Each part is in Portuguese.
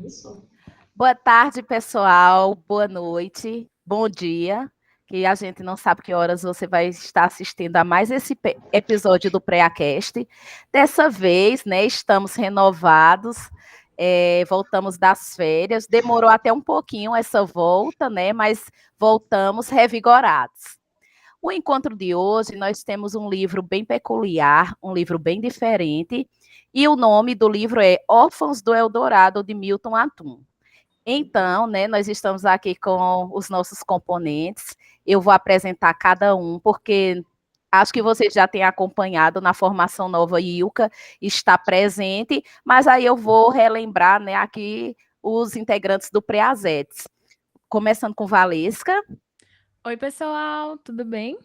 Isso. Boa tarde, pessoal. Boa noite. Bom dia. Que a gente não sabe que horas você vai estar assistindo a mais esse episódio do Preacast. Dessa vez, né, estamos renovados, voltamos das férias. Demorou até um pouquinho essa volta, né, mas voltamos revigorados. O encontro de hoje, nós temos um livro bem peculiar, um livro bem diferente, e o nome do livro é Órfãos do Eldorado, de Milton Atum. Então, né, nós estamos aqui com os nossos componentes. Eu vou apresentar cada um, porque acho que vocês já têm acompanhado na formação nova, Ilka está presente, mas aí eu vou relembrar, né, aqui os integrantes do Preazetes. Começando com Valesca. Oi, pessoal, tudo bem?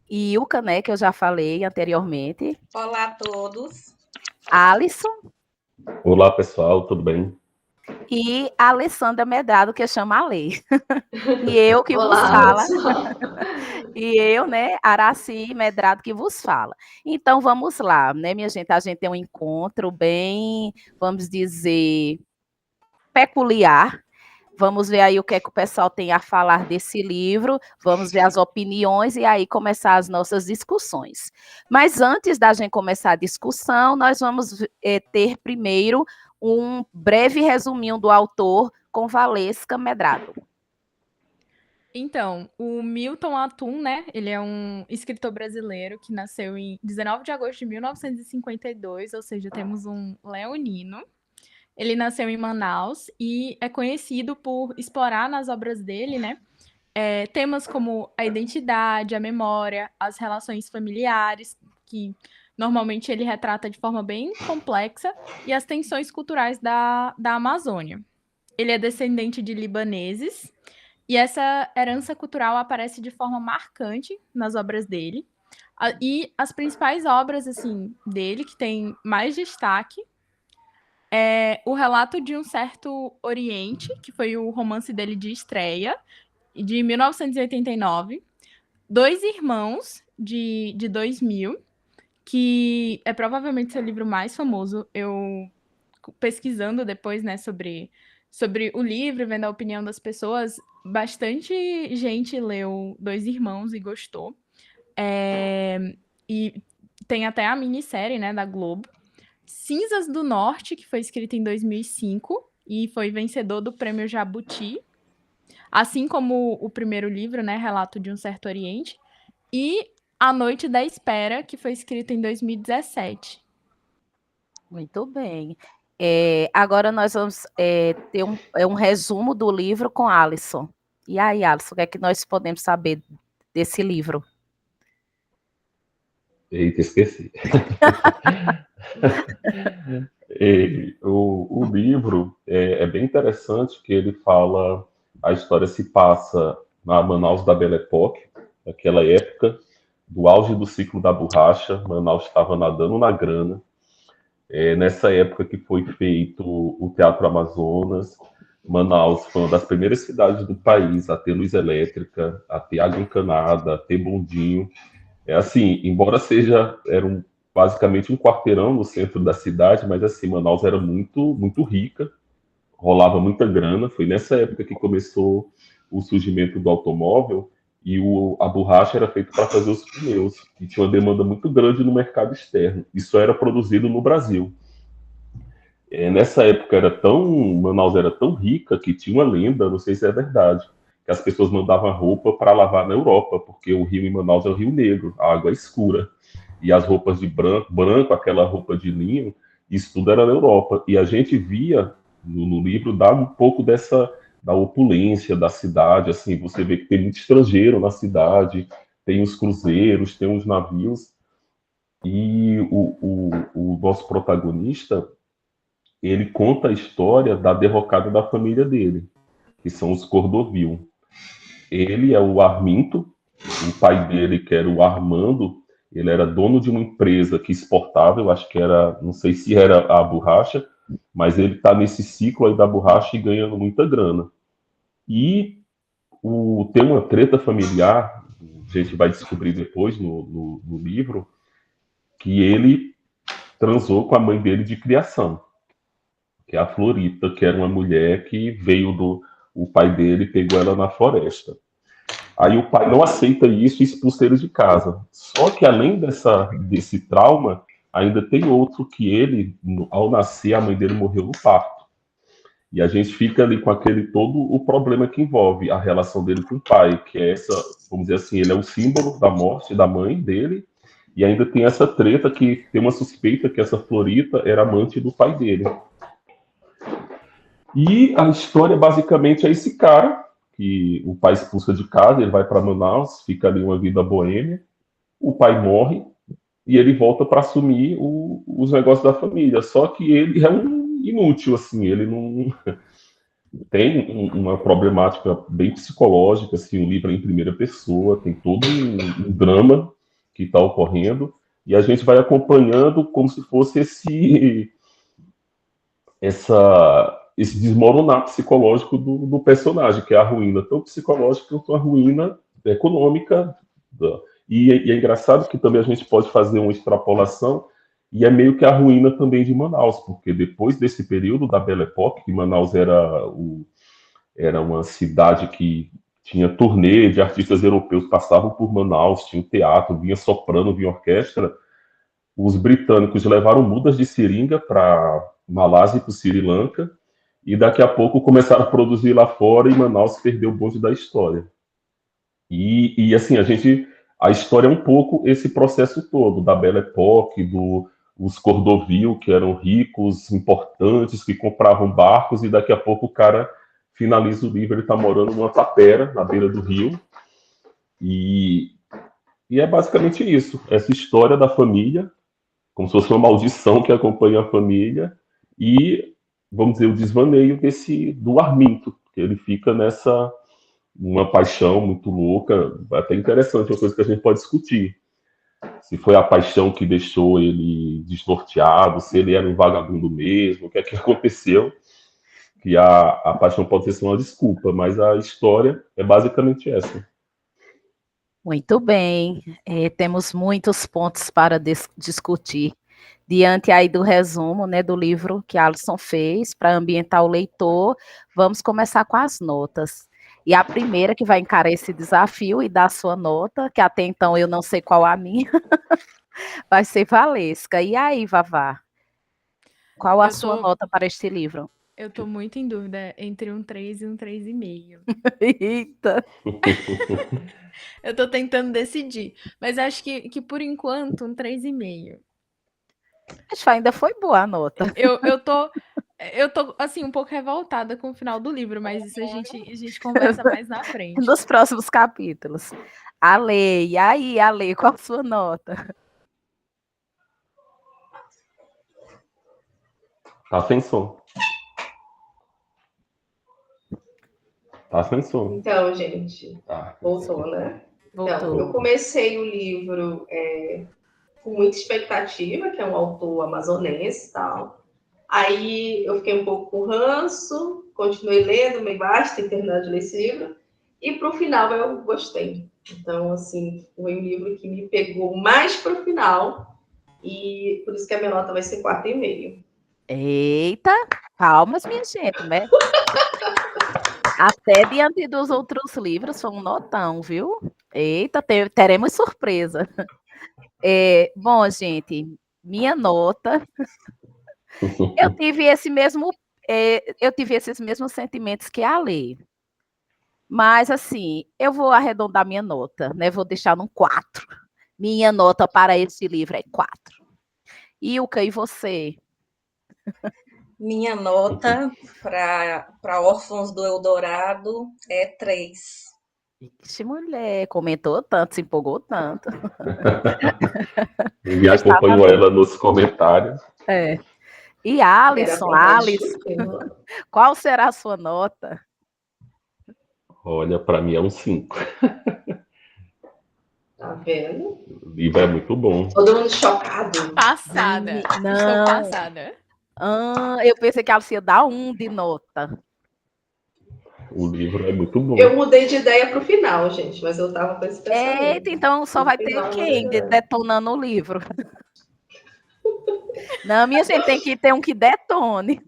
E Ilka, né, que eu já falei anteriormente. Olá a todos. Alisson. Olá, pessoal, tudo bem? E a Alessandra Medrado, que chama Alê. E eu que vos Olá, fala. pessoal. E eu, né, Araci Medrado, que vos fala. Então, vamos lá, né, minha gente? A gente tem um encontro bem, vamos dizer, peculiar. Vamos ver aí o que é que o pessoal tem a falar desse livro, vamos ver as opiniões e aí começar as nossas discussões. Mas antes da gente começar a discussão, nós vamos ter primeiro um breve resuminho do autor com Valesca Medrado. Então, o Milton Atum, né? Ele é um escritor brasileiro que nasceu em 19 de agosto de 1952, ou seja, temos um leonino. Ele nasceu em Manaus e é conhecido por explorar nas obras dele, né? Temas como a identidade, a memória, as relações familiares, que normalmente ele retrata de forma bem complexa, e as tensões culturais da Amazônia. Ele é descendente de libaneses, e essa herança cultural aparece de forma marcante nas obras dele. E as principais obras assim dele, que tem mais destaque, é O Relato de um Certo Oriente, que foi o romance dele de estreia, de 1989. Dois Irmãos, de 2000, que é provavelmente seu livro mais famoso. Eu, pesquisando depois, né, sobre o livro, vendo a opinião das pessoas, bastante gente leu Dois Irmãos e gostou. E tem até a minissérie, né, da Globo. Cinzas do Norte, que foi escrita em 2005 e foi vencedor do Prêmio Jabuti, assim como o primeiro livro, né, Relato de um Certo Oriente, e A Noite da Espera, que foi escrita em 2017. Muito bem. Agora nós vamos ter um resumo do livro com Alisson. E aí, Alisson, o que é que nós podemos saber desse livro? Eita, esqueci. O livro é bem interessante, que ele fala, a história se passa na Manaus da Belle Époque, naquela época do auge do ciclo da borracha. Manaus estava nadando na grana. Nessa época que foi feito o Teatro Amazonas, Manaus foi uma das primeiras cidades do país a ter luz elétrica, a ter água encanada, a ter bondinho. Assim, embora era basicamente um quarteirão no centro da cidade, mas assim, Manaus era muito, muito rica, rolava muita grana. Foi nessa época que começou o surgimento do automóvel e a borracha era feita para fazer os pneus, e tinha uma demanda muito grande no mercado externo. Isso era produzido no Brasil. Nessa época Manaus era tão rica que tinha uma lenda, não sei se é verdade, que as pessoas mandavam roupa para lavar na Europa, porque o rio em Manaus é o Rio Negro, a água é escura. E as roupas de branco, aquela roupa de linho, isso tudo era na Europa. E a gente via no livro dá um pouco da opulência da cidade, assim, você vê que tem muito estrangeiro na cidade, tem os cruzeiros, tem os navios, e o nosso protagonista, ele conta a história da derrocada da família dele, que são os Cordovil. Ele é o Arminto, o pai dele, que era o Armando, ele era dono de uma empresa que exportava, eu acho que era, não sei se era a borracha, mas ele está nesse ciclo aí da borracha e ganhando muita grana. E tem uma treta familiar, a gente vai descobrir depois no livro, que ele transou com a mãe dele de criação, que é a Florita, que era uma mulher que veio o pai dele pegou ela na floresta. Aí o pai não aceita isso e expulsa ele de casa. Só que além desse trauma, ainda tem outro que ele, ao nascer, a mãe dele morreu no parto. E a gente fica ali com aquele todo o problema que envolve a relação dele com o pai, que é essa, vamos dizer assim, ele é o símbolo da morte da mãe dele, e ainda tem essa treta que tem uma suspeita que essa Florita era amante do pai dele. E a história basicamente é esse cara, que o pai expulsa de casa, ele vai para Manaus, fica ali uma vida boêmia, o pai morre, e ele volta para assumir os negócios da família. Só que ele é um inútil, assim, ele não tem uma problemática bem psicológica, assim, o livro é em primeira pessoa, tem todo um drama que está ocorrendo, e a gente vai acompanhando como se fosse esse desmoronar psicológico do personagem, que é a ruína, tanto psicológica quanto a ruína econômica. E é engraçado que também a gente pode fazer uma extrapolação, e é meio que a ruína também de Manaus, porque depois desse período da Belle Époque, que Manaus era uma cidade que tinha turnê de artistas europeus, passavam por Manaus, tinha teatro, vinha soprano, vinha orquestra, os britânicos levaram mudas de seringa para Malásia e para o Sri Lanka, e daqui a pouco começaram a produzir lá fora e Manaus perdeu o bonde da história. E assim, a história é um pouco esse processo todo, da Belle Époque, os Cordovil, que eram ricos, importantes, que compravam barcos, e daqui a pouco o cara finaliza o livro, ele está morando numa tapera, na beira do rio, e é basicamente isso, essa história da família, como se fosse uma maldição que acompanha a família, e, vamos dizer, o desvaneio do Arminto, que ele fica uma paixão muito louca, até interessante, uma coisa que a gente pode discutir. Se foi a paixão que deixou ele desnorteado, se ele era um vagabundo mesmo, o que é que aconteceu, que a paixão pode ser só uma desculpa, mas a história é basicamente essa. Muito bem, temos muitos pontos para discutir. Diante aí do resumo, né, do livro que a Alisson fez para ambientar o leitor, vamos começar com as notas. E a primeira que vai encarar esse desafio e dar a sua nota, que até então eu não sei qual a minha, vai ser Valesca. E aí, Vavá? Qual a sua nota para este livro? Eu estou muito em dúvida entre um 3 e um 3,5. Eita! Eu estou tentando decidir, mas acho que por enquanto um 3,5. Acho que ainda foi boa a nota. Eu tô assim um pouco revoltada com o final do livro, mas isso a gente conversa mais na frente. Nos próximos capítulos. Ale, e aí, Ale, qual a sua nota? Tá sem som. Tá sem som. Então, gente, voltou, né? Voltou. Então, eu comecei o livro com muita expectativa, que é um autor amazonense e tal. Aí eu fiquei um pouco com ranço, continuei lendo, meio basta ter terminado de ler esse livro. E para o final eu gostei. Então, assim, foi um livro que me pegou mais para o final. E por isso que a minha nota vai ser 4,5. Eita, palmas, minha gente, né? Até diante dos outros livros, foi um notão, viu? Eita, teremos surpresa. Bom, gente, minha nota. Eu tive esses mesmos sentimentos que a Lê. Mas, assim, eu vou arredondar minha nota, né? Vou deixar num 4. Minha nota para esse livro é 4. Ilka, e você? Minha nota para Órfãos do Eldorado é 3. Ixi, mulher, comentou tanto, se empolgou tanto. Ninguém acompanhou ela nos comentários. E Alisson, qual será a sua nota? Olha, para mim é um 5. Tá vendo? O livro é muito bom. Todo mundo chocado. Passada. Não. Estou passada. Eu pensei que ela ia dar 1 de nota. O livro é muito bom. Eu mudei de ideia para o final, gente, mas eu tava com esse pensamento. Eita, então só vai ter quem detonando o livro? Não, minha gente, tem que ter um que detone.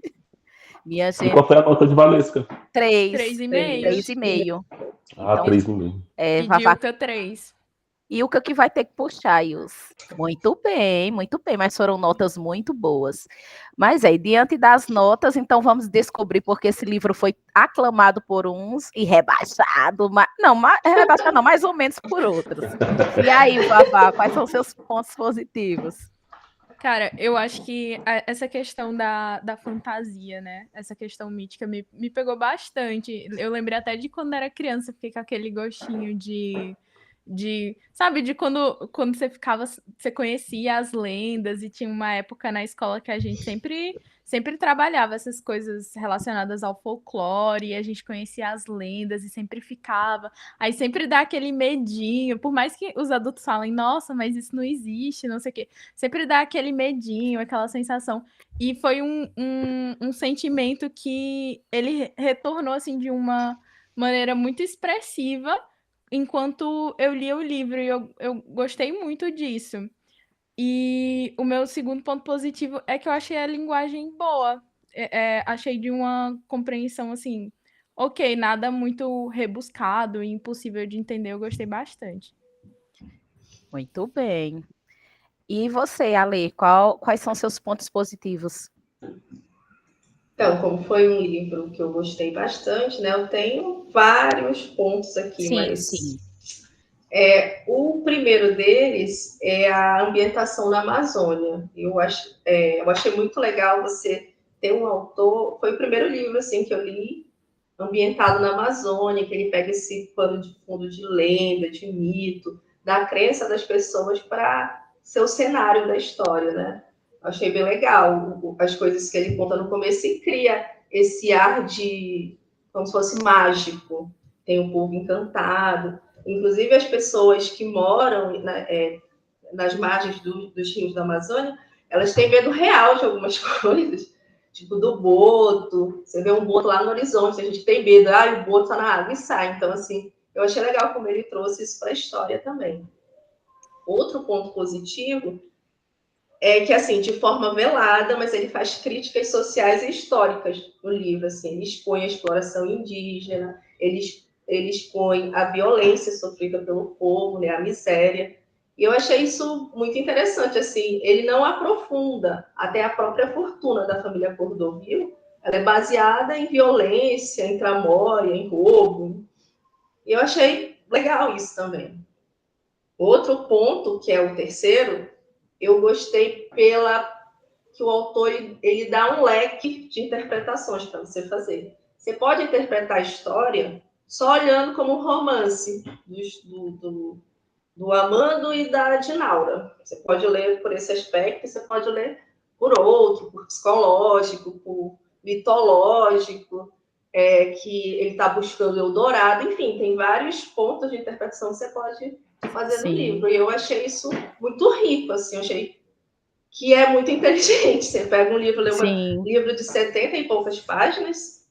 Minha E gente, qual foi a nota de Valesca? 3,5. 3,5. Ah, Então, 3,5. E Vavá, Dilka, 3. Ilka que vai ter que puxar, Ilse. Muito bem, mas foram notas muito boas. Mas diante das notas, então vamos descobrir porque esse livro foi aclamado por uns e rebaixado, rebaixado não, mais ou menos por outros. E aí, Vavá, quais são os seus pontos positivos? Cara, eu acho que essa questão da fantasia, né? Essa questão mítica me pegou bastante. Eu lembrei até de quando era criança, fiquei com aquele gostinho sabe, de quando você conhecia as lendas e tinha uma época na escola que a gente sempre trabalhava essas coisas relacionadas ao folclore, e a gente conhecia as lendas e sempre ficava. Aí sempre dá aquele medinho, por mais que os adultos falem, nossa, mas isso não existe, não sei o quê. Sempre dá aquele medinho, aquela sensação. E foi um sentimento que ele retornou, assim, de uma maneira muito expressiva enquanto eu lia o livro, e eu gostei muito disso. E o meu segundo ponto positivo é que eu achei a linguagem boa. Achei de uma compreensão, assim, ok, nada muito rebuscado e impossível de entender, eu gostei bastante. Muito bem. E você, Ale, quais são seus pontos positivos? Então, como foi um livro que eu gostei bastante, né? Eu tenho vários pontos aqui, Sim. O primeiro deles é a ambientação na Amazônia. Eu achei muito legal você ter um autor. Foi o primeiro livro assim que eu li ambientado na Amazônia, que ele pega esse pano de fundo de lenda, de mito, da crença das pessoas para ser o cenário da história, né? Achei bem legal as coisas que ele conta no começo e cria esse ar de como se fosse mágico. Tem o povo encantado. Inclusive, as pessoas que moram nas margens dos rios da Amazônia, elas têm medo real de algumas coisas, tipo do boto. Você vê um boto lá no horizonte, a gente tem medo, o boto está na água e sai. Então, assim, eu achei legal como ele trouxe isso para a história também. Outro ponto positivo é que, assim, de forma velada, mas ele faz críticas sociais e históricas no livro, assim, ele expõe a exploração indígena, ele expõe a violência sofrida pelo povo, né, a miséria, e eu achei isso muito interessante, assim, ele não aprofunda até a própria fortuna da família Cordovil, ela é baseada em violência, em tramóia, em roubo, e eu achei legal isso também. Outro ponto, que é o terceiro, eu gostei que o autor ele dá um leque de interpretações para você fazer. Você pode interpretar a história só olhando como um romance do Amando e da Dinaura. Você pode ler por esse aspecto, você pode ler por outro, por psicológico, por mitológico, que ele está buscando Eldorado. Enfim, tem vários pontos de interpretação que você pode fazer no livro. E eu achei isso muito rico, assim, eu achei que é muito inteligente. Você pega um livro, lê um livro de 70 e poucas páginas,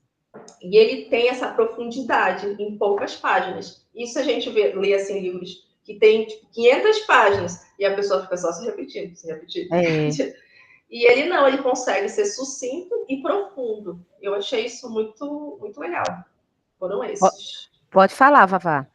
e ele tem essa profundidade em poucas páginas. Isso a gente lê assim, livros que tem tipo, 500 páginas, e a pessoa fica só se repetindo, se repetindo. E ele não, ele consegue ser sucinto e profundo. Eu achei isso muito, muito legal. Foram esses. Pode falar, Vavá.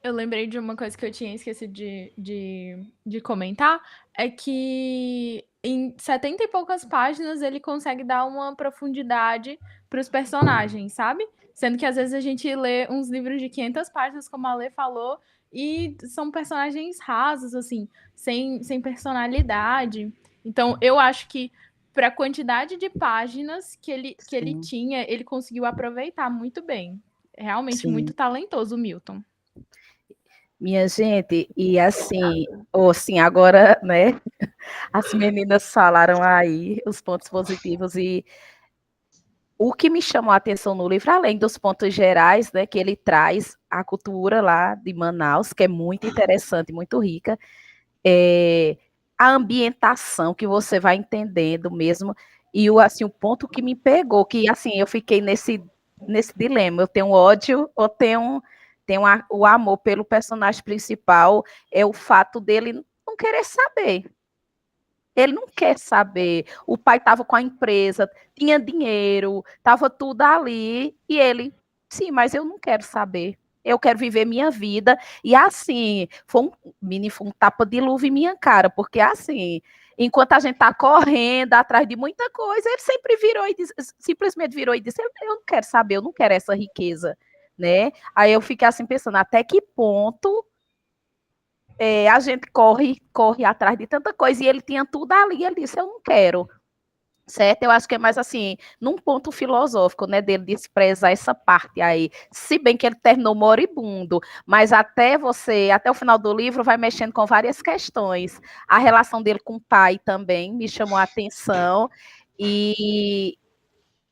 Eu lembrei de uma coisa que eu tinha esquecido de comentar, é que em 70 e poucas páginas ele consegue dar uma profundidade para os personagens, sabe? Sendo que às vezes a gente lê uns livros de 500 páginas, como a Lê falou, e são personagens rasos, assim, sem personalidade. Então, eu acho que para a quantidade de páginas que ele tinha, ele conseguiu aproveitar muito bem. Realmente muito talentoso o Milton. Minha gente, e assim, agora, né, as meninas falaram aí os pontos positivos e o que me chamou a atenção no livro, além dos pontos gerais, né, que ele traz a cultura lá de Manaus, que é muito interessante, muito rica, a ambientação que você vai entendendo mesmo, e o ponto que me pegou, que assim, eu fiquei nesse dilema, eu tenho ódio ou tenho o amor pelo personagem principal, é o fato dele não querer saber. Ele não quer saber. O pai estava com a empresa, tinha dinheiro, estava tudo ali, e ele, sim, mas eu não quero saber. Eu quero viver minha vida. E assim, foi um tapa de luva em minha cara, porque assim, enquanto a gente está correndo atrás de muita coisa, ele sempre virou e disse, simplesmente virou e disse: eu não quero saber, eu não quero essa riqueza, né? Aí eu fiquei assim pensando, até que ponto a gente corre atrás de tanta coisa, e ele tinha tudo ali, ele disse, eu não quero, certo? Eu acho que é mais assim, num ponto filosófico, né, dele desprezar essa parte aí, se bem que ele terminou moribundo, mas até o final do livro vai mexendo com várias questões, a relação dele com o pai também me chamou a atenção, e,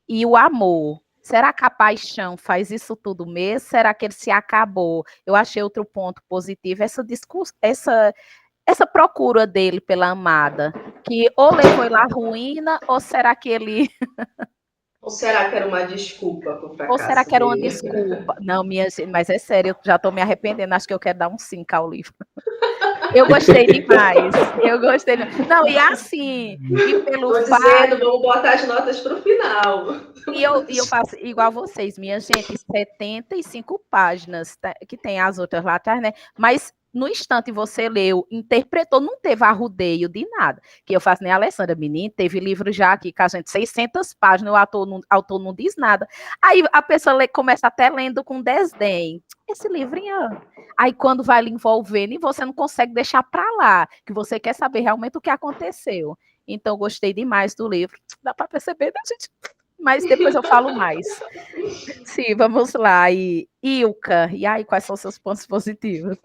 e o amor. Será que a paixão faz isso tudo mesmo? Será que ele se acabou? Eu achei outro ponto positivo, essa procura dele pela amada, que ou levou ele à ruína, ou será que ele, Ou será que era uma desculpa para o ou será fracasso que era uma dele? desculpa? Não, minha gente, mas é sério, eu já estou me arrependendo, acho que eu quero dar um 5 ao livro. Eu gostei demais. Eu gostei. Não, e assim, e pelo Estou fato. dizendo, vamos botar as notas para o final. E eu faço igual vocês, minha gente, 75 páginas, que tem as outras lá atrás, né? Mas no instante você leu, interpretou, não teve arrudeio de nada. Que eu faço nem a Alessandra, menina, teve livro já aqui com a gente, 600 páginas, autor não diz nada. Aí a pessoa começa até lendo com desdém. Esse livrinho. Aí quando vai lhe envolvendo e você não consegue deixar para lá, que você quer saber realmente o que aconteceu. Então, gostei demais do livro. Dá para perceber, né, gente? Mas depois eu falo mais. Sim, vamos lá. E Ilka, e aí, quais são os seus pontos positivos?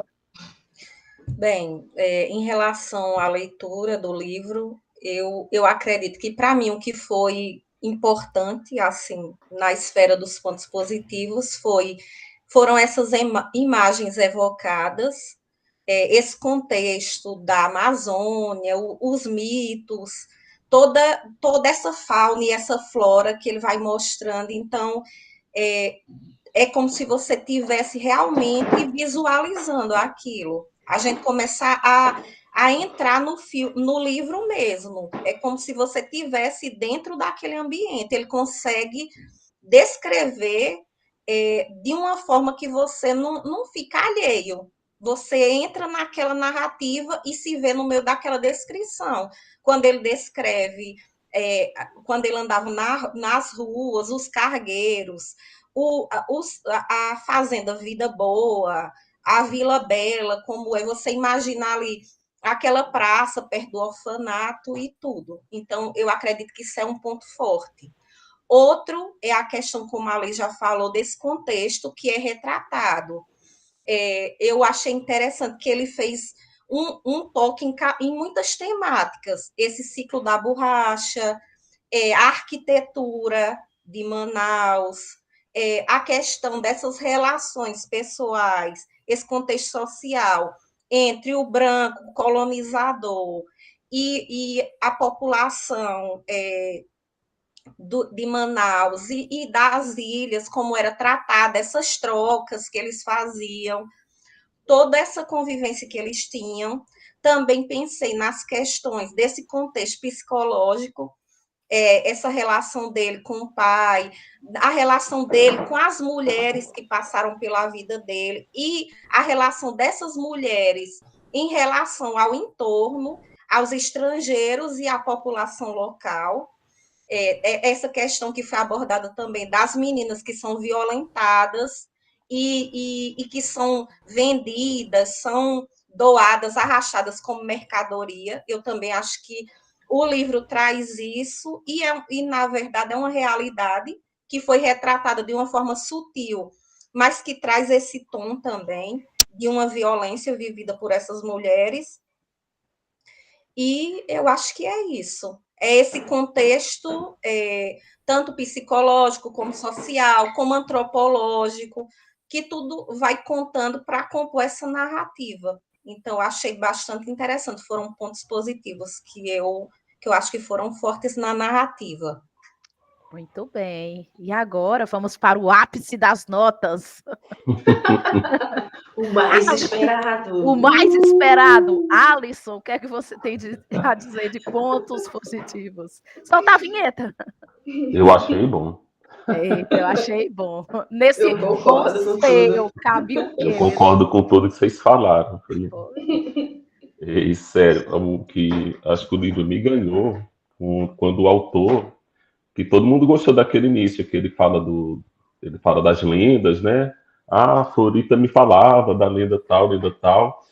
Bem, em relação à leitura do livro, eu acredito que, para mim, o que foi importante, assim, na esfera dos pontos positivos, foram essas imagens evocadas, esse contexto da Amazônia, os mitos, toda essa fauna e essa flora que ele vai mostrando. Então, é, é como se você tivesse realmente visualizando aquilo. A gente começar a entrar no livro mesmo. É como se você tivesse dentro daquele ambiente. Ele consegue descrever de uma forma que você não fica alheio. Você entra naquela narrativa e se vê no meio daquela descrição. Quando ele descreve, quando ele andava nas ruas, os cargueiros, a Fazenda Vida Boa, a Vila Bela, como é você imaginar ali aquela praça perto do orfanato e tudo. Então, eu acredito que isso é um ponto forte. Outro é a questão, como a Lei já falou, desse contexto que é retratado. Eu achei interessante que ele fez um toque em muitas temáticas. Esse ciclo da borracha, a arquitetura de Manaus, a questão dessas relações pessoais, esse contexto social entre o branco colonizador e a população de Manaus e das ilhas, como era tratada, essas trocas que eles faziam, toda essa convivência que eles tinham. Também pensei nas questões desse contexto psicológico, essa relação dele com o pai, a relação dele com as mulheres que passaram pela vida dele e a relação dessas mulheres em relação ao entorno, aos estrangeiros e à população local. Essa questão que foi abordada também das meninas que são violentadas e que são vendidas, são doadas, arrastadas como mercadoria. Eu também acho que o livro traz isso e na verdade, é uma realidade que foi retratada de uma forma sutil, mas que traz esse tom também de uma violência vivida por essas mulheres. E eu acho que é isso. É esse contexto, tanto psicológico, como social, como antropológico, que tudo vai contando para compor essa narrativa. Então, achei bastante interessante. Foram pontos positivos que eu acho que foram fortes na narrativa. Muito bem. E agora vamos para o ápice das notas. O mais esperado. O mais esperado. Alisson, o que é que você tem a dizer de pontos positivos? Solta a vinheta. Eu achei bom. Eita, eu achei bom. Nesse Eu concordo com conselho, tudo. cabe o quê? Eu concordo com tudo que vocês falaram. E, sério, o que acho que o livro me ganhou quando o autor, que todo mundo gostou daquele início, que ele fala das lendas, né? Ah, Florita me falava da lenda tal, lenda tal.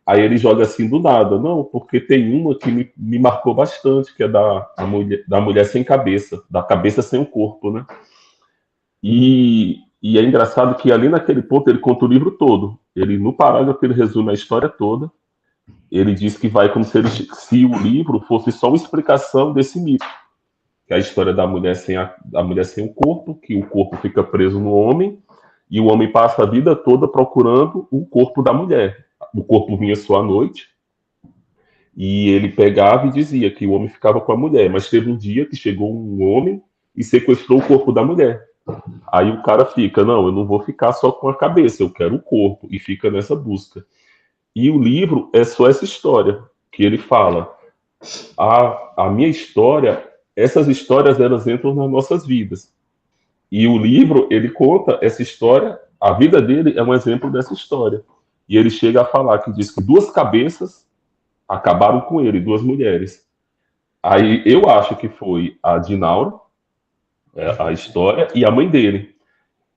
Aí ele joga assim do nada, não, porque tem uma que me marcou bastante, que é da mulher sem cabeça, da cabeça sem o corpo, né? E é engraçado que ali naquele ponto ele conta o livro todo. Ele, no parágrafo, ele resume a história toda. Ele diz que vai como se o livro fosse só uma explicação desse mito, que é a história da mulher sem o corpo, que o corpo fica preso no homem, e o homem passa a vida toda procurando o corpo da mulher. O corpo vinha só à noite, e ele pegava e dizia que o homem ficava com a mulher, mas teve um dia que chegou um homem e sequestrou o corpo da mulher. Aí o cara fica, não, eu não vou ficar só com a cabeça, eu quero o corpo, e fica nessa busca. E o livro é só essa história, que ele fala, a minha história, essas histórias, elas entram nas nossas vidas. E o livro, ele conta essa história, a vida dele é um exemplo dessa história. E ele chega a falar que diz que 2 cabeças acabaram com ele, 2 mulheres. Aí eu acho que foi a Dinaura, a história, e a mãe dele.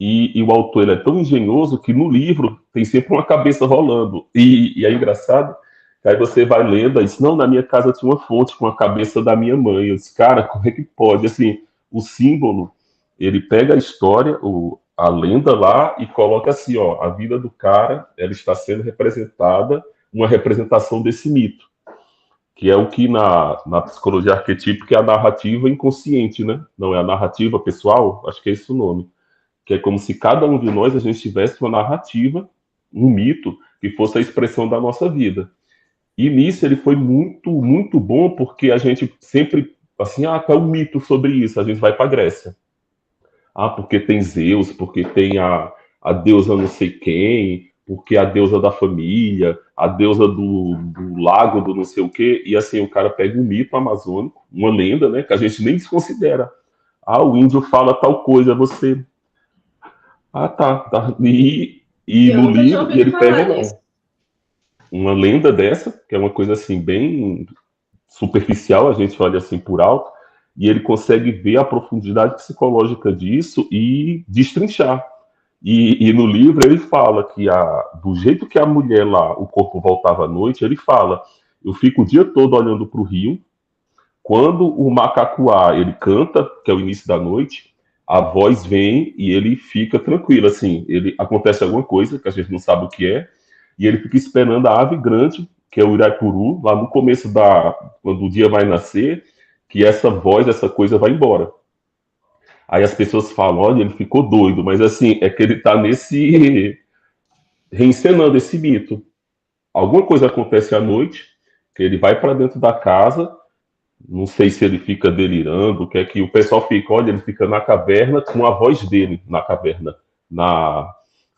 E o autor ele é tão engenhoso que no livro tem sempre uma cabeça rolando. E é engraçado, que aí você vai lendo e diz, não, na minha casa tinha uma fonte com a cabeça da minha mãe. Eu disse, cara, como é que pode? Assim, o símbolo, ele pega a história, a lenda lá e coloca assim, ó, a vida do cara, ela está sendo representada, uma representação desse mito, que é o que na psicologia arquetípica é a narrativa inconsciente, né? Não é a narrativa pessoal, acho que é esse o nome. Que é como se cada um de nós, a gente tivesse uma narrativa, um mito, que fosse a expressão da nossa vida. E nisso ele foi muito, muito bom, porque a gente sempre, assim, qual é o mito sobre isso? A gente vai para a Grécia. Porque tem Zeus, porque tem a deusa não sei quem, porque a deusa da família, a deusa do lago, do não sei o quê. E assim, o cara pega um mito amazônico, uma lenda, né, que a gente nem desconsidera. O índio fala tal coisa, você... tá. E no livro, e ele pega, não. Uma lenda dessa, que é uma coisa assim, bem superficial, a gente olha assim por alto, e ele consegue ver a profundidade psicológica disso e destrinchar. E no livro ele fala que do jeito que a mulher lá, o corpo voltava à noite, ele fala, eu fico o dia todo olhando para o rio, quando o macacuá, ele canta, que é o início da noite, a voz vem e ele fica tranquilo, assim, acontece alguma coisa que a gente não sabe o que é, e ele fica esperando a ave grande, que é o Irapuru, lá no começo quando o dia vai nascer, que essa voz, essa coisa vai embora. Aí as pessoas falam, olha, ele ficou doido, mas assim, é que ele está reencenando esse mito. Alguma coisa acontece à noite, que ele vai para dentro da casa, não sei se ele fica delirando, que é que o pessoal fica, olha, ele fica na caverna com a voz dele na caverna.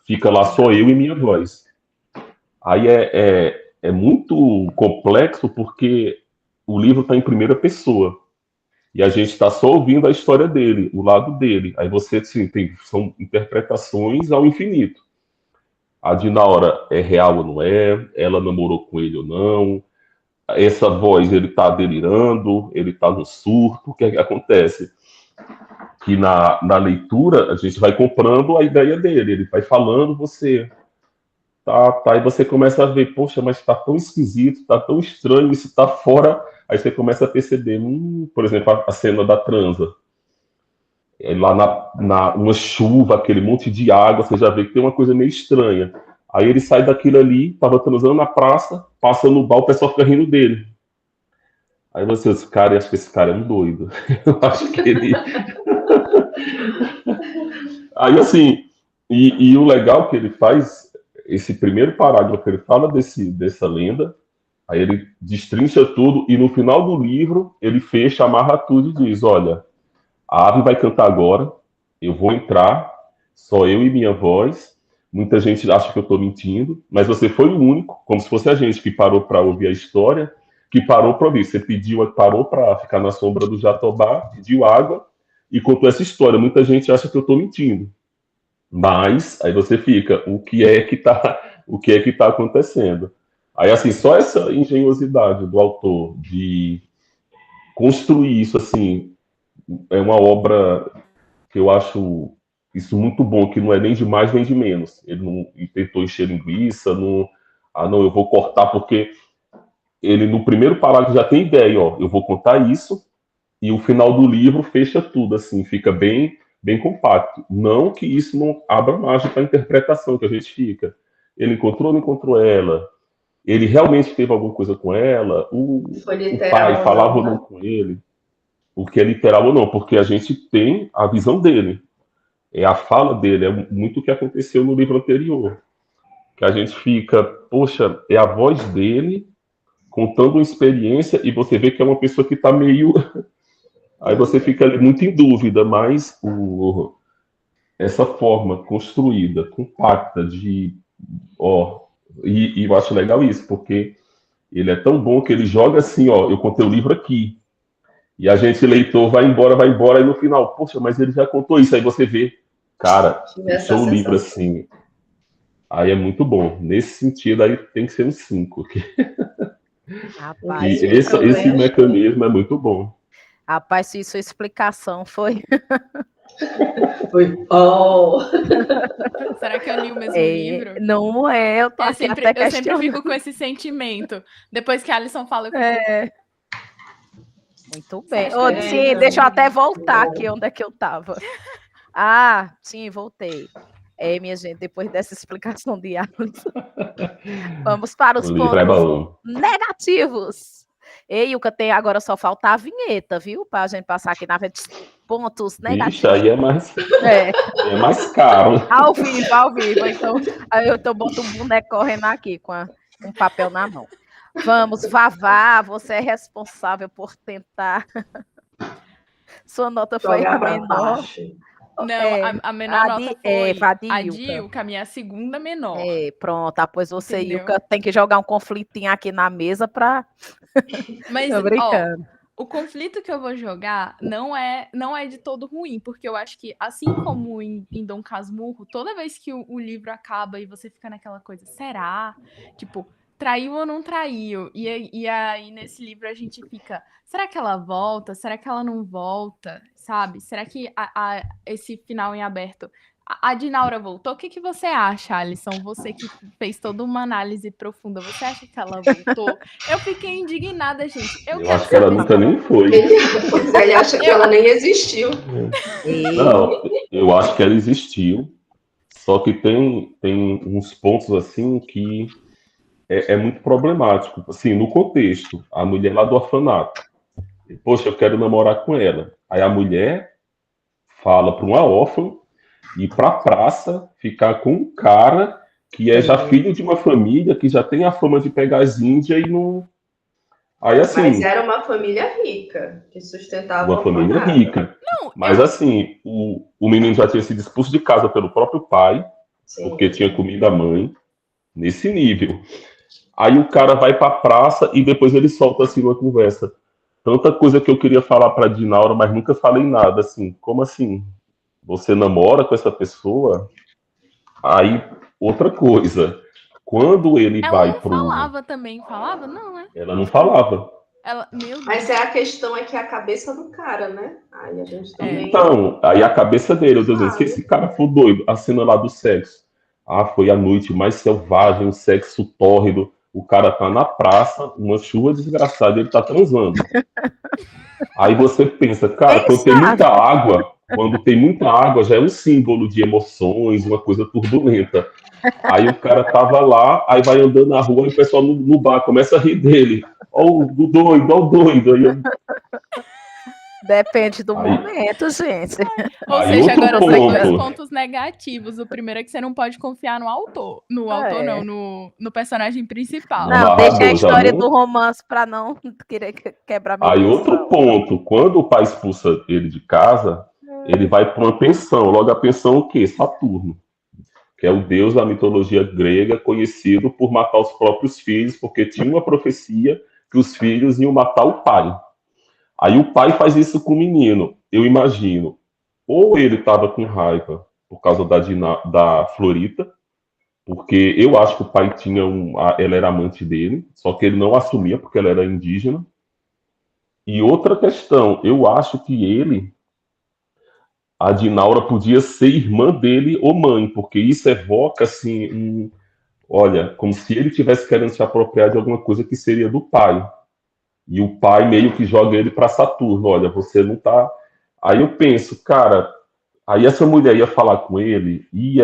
Fica lá só eu e minha voz. Aí é muito complexo porque o livro está em primeira pessoa. E a gente está só ouvindo a história dele, o lado dele. Aí você, assim, são interpretações ao infinito. A Dinaura é real ou não é? Ela namorou com ele ou não? Essa voz, ele está delirando? Ele está no surto? O que é que acontece? Que na leitura, a gente vai comprando a ideia dele. Ele vai falando, você... Tá, e você começa a ver, poxa, mas está tão esquisito, está tão estranho, isso está fora... Aí você começa a perceber, por exemplo, a cena da transa. Lá uma chuva, aquele monte de água, você já vê que tem uma coisa meio estranha. Aí ele sai daquilo ali, estava transando na praça, passa no bar, o pessoal fica rindo dele. Aí você diz, cara, eu acho que esse cara é um doido. Eu acho que ele... Aí assim, e o legal que ele faz, esse primeiro parágrafo, ele fala dessa lenda, aí ele destrincha tudo e no final do livro ele fecha, amarra tudo e diz, olha, A ave vai cantar agora, eu vou entrar, só eu e minha voz. Muita gente acha que eu estou mentindo, mas você foi o único, como se fosse a gente que parou para ouvir a história, que parou para ouvir. Você parou para ficar na sombra do jatobá, pediu água e contou essa história. Muita gente acha que eu estou mentindo, mas aí você fica, o que é que tá acontecendo? Aí assim, só essa engenhosidade do autor de construir isso assim, é uma obra que eu acho isso muito bom, que não é nem de mais nem de menos. Ele não tentou encher linguiça, não, não, eu vou cortar, porque ele no primeiro parágrafo já tem ideia, ó, eu vou contar isso, e o final do livro fecha tudo, assim, fica bem, bem compacto. Não que isso não abra margem para a interpretação, que a gente fica. Ele encontrou ou não encontrou ela? Ele realmente teve alguma coisa com ela? O pai falava ou não com ele? O que é literal ou não? Porque a gente tem a visão dele. É a fala dele, é muito o que aconteceu no livro anterior. Que a gente fica, poxa, é a voz dele contando uma experiência e você vê que é uma pessoa que está meio... Aí você fica ali muito em dúvida, mas essa forma construída, compacta de... E eu acho legal isso, porque ele é tão bom que ele joga assim, ó, eu contei o livro aqui. E a gente, leitor, vai embora, e no final, poxa, mas ele já contou isso. Aí você vê, cara, deixou o livro assim. Aí é muito bom. Nesse sentido, aí tem que ser um 5. Rapaz, e esse mecanismo é muito bom. Rapaz, se sua explicação foi... Foi. Será que eu li o mesmo livro? Não é, eu tô eu aqui sempre, até eu sempre fico com esse sentimento. Depois que a Alisson fala, eu fico... Muito bem. Sim, deixa eu até voltar aqui onde é que eu estava. Sim, voltei. Minha gente, depois dessa explicação de Alisson, vamos para os pontos negativos. Yuka, agora só falta a vinheta, viu? Para a gente passar aqui na frente. Pontos negativos. Ixi, aí é mais caro. Ao vivo. Então, aí eu boto um boneco correndo aqui com um papel na mão. Vamos, Vavá, você é responsável por tentar. Sua nota foi a menor. Não, a menor nota foi a de Yuka, a minha segunda menor. Pronto, pois você, Yuka, tem que jogar um conflitinho aqui na mesa para... Mas, tô brincando. O conflito que eu vou jogar não é de todo ruim, porque eu acho que, assim como em Dom Casmurro, toda vez que o livro acaba e você fica naquela coisa, será? Tipo, traiu ou não traiu? E aí, nesse livro, a gente fica, será que ela volta? Será que ela não volta? Sabe? Será que esse final em aberto... A Dinaura voltou? O que você acha, Alisson? Você que fez toda uma análise profunda, você acha que ela voltou? Eu fiquei indignada, gente. Eu acho que ela nunca nem foi. Ele acha que ela nem existiu. Não, eu acho que ela existiu. Só que tem uns pontos assim que é muito problemático. Assim, no contexto, a mulher lá do orfanato. Poxa, eu quero namorar com ela. Aí a mulher fala para uma órfã ir para a praça ficar com um cara que é já filho de uma família que já tem a fama de pegar as índias e não... Aí, assim, mas era uma família rica que sustentava uma família rica. Não, mas assim, o menino já tinha sido expulso de casa pelo próprio pai, porque tinha comido a mãe, nesse nível. Aí o cara vai para a praça e depois ele solta assim uma conversa. Tanta coisa que eu queria falar para Dinaura, mas nunca falei nada, assim, como assim? Você namora com essa pessoa? Aí, outra coisa. Quando ele vai pro... Ela não falava também. Falava? Não, né? Ela não falava. Mas a questão é que é a cabeça do cara, né? Aí a gente também... Então, aí a cabeça dele, eu tô dizendo, se esse cara for doido, a cena lá do sexo. Foi a noite mais selvagem, um sexo tórrido. O cara tá na praça, uma chuva desgraçada, ele tá transando. Aí você pensa, cara, quando tem muita água, já é um símbolo de emoções, uma coisa turbulenta. Aí o cara tava lá, aí vai andando na rua e o pessoal no bar começa a rir dele. Ó o doido. Aí Depende do Aí- momento, gente. Ou Aí seja, outro agora são dois ponto. pontos negativos. O primeiro é que você não pode confiar no autor. No autor, É. não, no personagem principal. Não. Não, deixa a narrador, já história não- do romance para não querer quebrar minha Aí outro ilusão. ponto, quando o pai expulsa ele de casa, ele vai para uma pensão. Logo a pensão o quê? Saturno, que é o deus da mitologia grega, conhecido por matar os próprios filhos, porque tinha uma profecia que os filhos iam matar o pai. Aí o pai faz isso com o menino. Eu imagino, ou ele estava com raiva por causa da Florita, porque eu acho que o pai tinha ela era amante dele, só que ele não assumia porque ela era indígena. E outra questão, eu acho que a Dinaura podia ser irmã dele ou mãe, porque isso evoca assim, olha, como se ele tivesse querendo se apropriar de alguma coisa que seria do pai. E o pai meio que joga ele para Saturno, olha, você não tá. Aí eu penso, cara, aí essa mulher ia falar com ele, e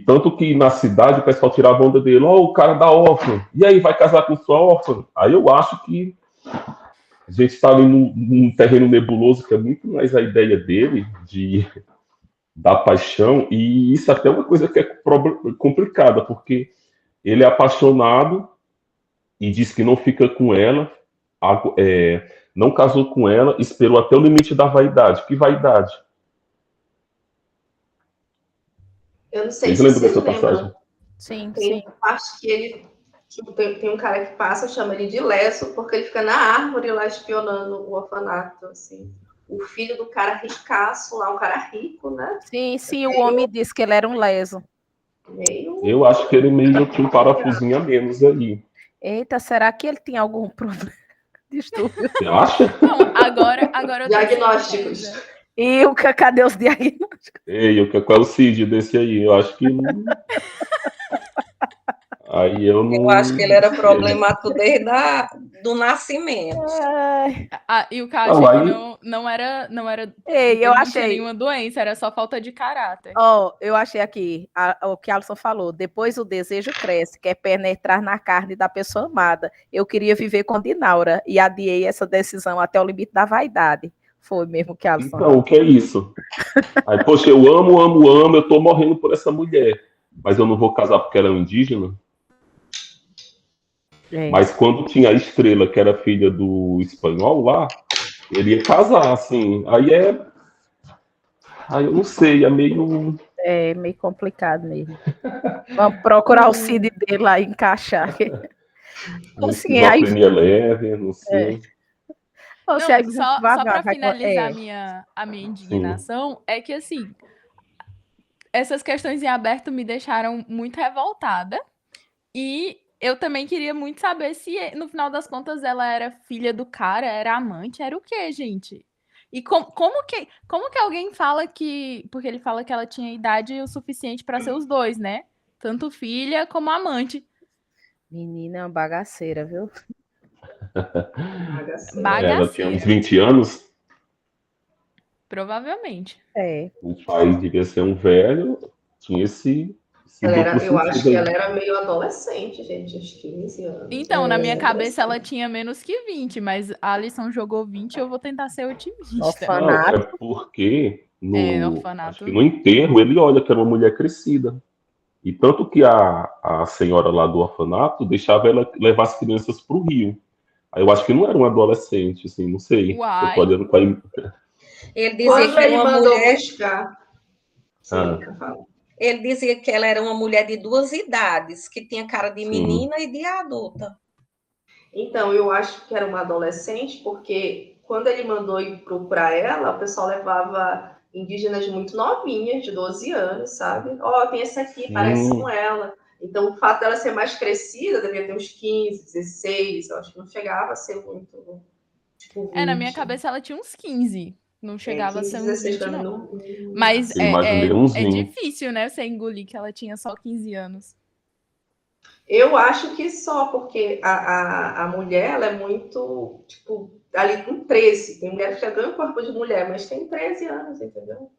tanto que na cidade o pessoal tirava a onda dele, ó, o cara da órfã, e aí vai casar com sua órfã? Aí eu acho que a gente está ali num terreno nebuloso que é muito mais a ideia dele da paixão, e isso até é uma coisa que é complicada, porque ele é apaixonado e diz que não fica com ela, não casou com ela, esperou até o limite da vaidade. Que vaidade? Eu não sei Vocês se lembram vocês dessa lembram. passagem? Sim, Tem sim. parte que ele. Tipo, tem um cara que passa, chama ele de Lesso, porque ele fica na árvore lá espionando o orfanato, assim. O filho do cara ricaço lá, um cara rico, né? Sim, sim, o homem disse que ele era um leso. Meio. Eu acho que ele meio tinha um parafusinho a menos aí. Eita, será que ele tem algum problema de distúrbio? Você acha? Não, agora eu tenho Diagnósticos. certeza. E cadê os diagnósticos? Ei, qual é o CID desse aí? Eu acho que não. Aí eu não. Eu acho que ele era sei. problemático desde do nascimento. Ai, E o cara Não, achei que aí. não era. ei, Ele eu não tinha achei. nenhuma doença, era só falta de caráter. Ó, eu achei aqui o que a Alisson falou. Depois o desejo cresce, quer penetrar na carne da pessoa amada. Eu queria viver com Dinaura e adiei essa decisão até o limite da vaidade. Foi mesmo que a Alisson. Então, o que é isso? Aí, poxa, eu amo, amo, amo, eu tô morrendo por essa mulher. Mas eu não vou casar porque ela é um indígena? É. Mas quando tinha a Estrela, que era filha do espanhol lá, ele ia casar, assim. Aí eu não sei, é meio. É meio complicado mesmo. Vamos procurar o CID dele lá e encaixar. Assim, aí, Esquizofrenia leve, não sei. você Não, aí só para finalizar é. a minha indignação, é que assim, essas questões em aberto me deixaram muito revoltada. E eu também queria muito saber se, no final das contas, ela era filha do cara, era amante, era o quê, gente? E como que alguém fala que... Porque ele fala que ela tinha idade o suficiente para ser os dois, né? Tanto filha como amante. Menina é uma bagaceira, viu? Ela tinha uns Bagaceira, 20 anos, provavelmente. É. o pai devia ser um velho, tinha esse duplo Eu acho sentido que aí. ela era meio adolescente, gente, uns 15 anos. Então, na minha cabeça, ela Adolescente. tinha menos que 20, mas a Alisson jogou 20 e eu vou tentar ser otimista. Não, Orfanato. é porque Orfanato. acho que no enterro ele olha que era uma mulher crescida. E tanto que a senhora lá do orfanato deixava ela levar as crianças para o rio. Aí eu acho que não era um adolescente, assim, não sei. Uai. Eu tô olhando com a... Ele dizia Quando que era ele uma mandou mulher. buscar. Ah. Sim, eu falo. Ele dizia que ela era uma mulher de duas idades, que tinha cara de Sim. menina e de adulta. Então, eu acho que era uma adolescente, porque quando ele mandou ir procurar ela, o pessoal levava indígenas muito novinhas, de 12 anos, sabe? Ó, tem essa aqui, parece com ela. Então, o fato dela ser mais crescida, devia ter uns 15, 16, eu acho que não chegava a ser muito, tipo, 20. Na minha cabeça ela tinha uns 15. Não chegava 15, a ser uns 16 20, não. não. Mas Eu imaginei uns 20. difícil, né? Você engolir que ela tinha só 15 anos. Eu acho que só, porque a mulher, ela é muito, tipo, ali com 13. Tem mulher que já ganha o corpo de mulher, mas tem 13 anos, entendeu?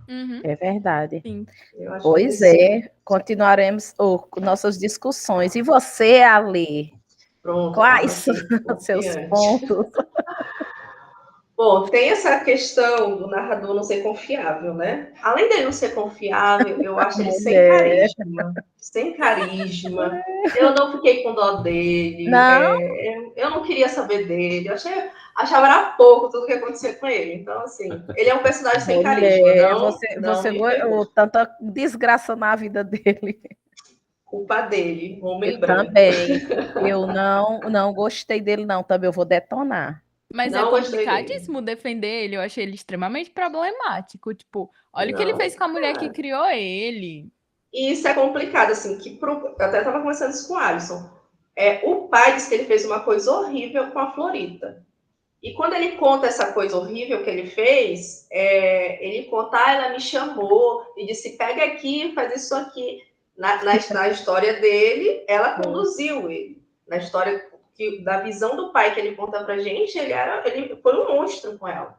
Uhum. É verdade. Sim. Eu acho Pois que é, continuaremos nossas discussões. E você, Ale? Pronto, Quais calma aqui, são os seus confiante. pontos? Bom, tem essa questão do narrador não ser confiável, né? Além dele não ser confiável, eu acho ele sem carisma. Sem carisma. Eu não fiquei com dó dele. Não? Eu não queria saber dele. Achava era pouco tudo que acontecia com ele. Então, assim, ele é um personagem sem carisma. Você tanta desgraça na vida dele. Culpa dele, homem Eu branco. também. Eu não gostei dele, não. Também eu vou detonar. Mas Não é gostei complicadíssimo defender ele. Eu achei ele extremamente problemático. Tipo, olha o que ele Não. fez com a mulher que criou ele. E isso é complicado, assim, eu até estava conversando isso com o Alisson. O pai disse que ele fez uma coisa horrível com a Florita. E quando ele conta essa coisa horrível que ele fez, ele conta, ela me chamou e disse, pega aqui, faz isso aqui. Na história dele, ela conduziu ele. Na história da visão do pai que ele conta pra gente, ele foi um monstro com ela.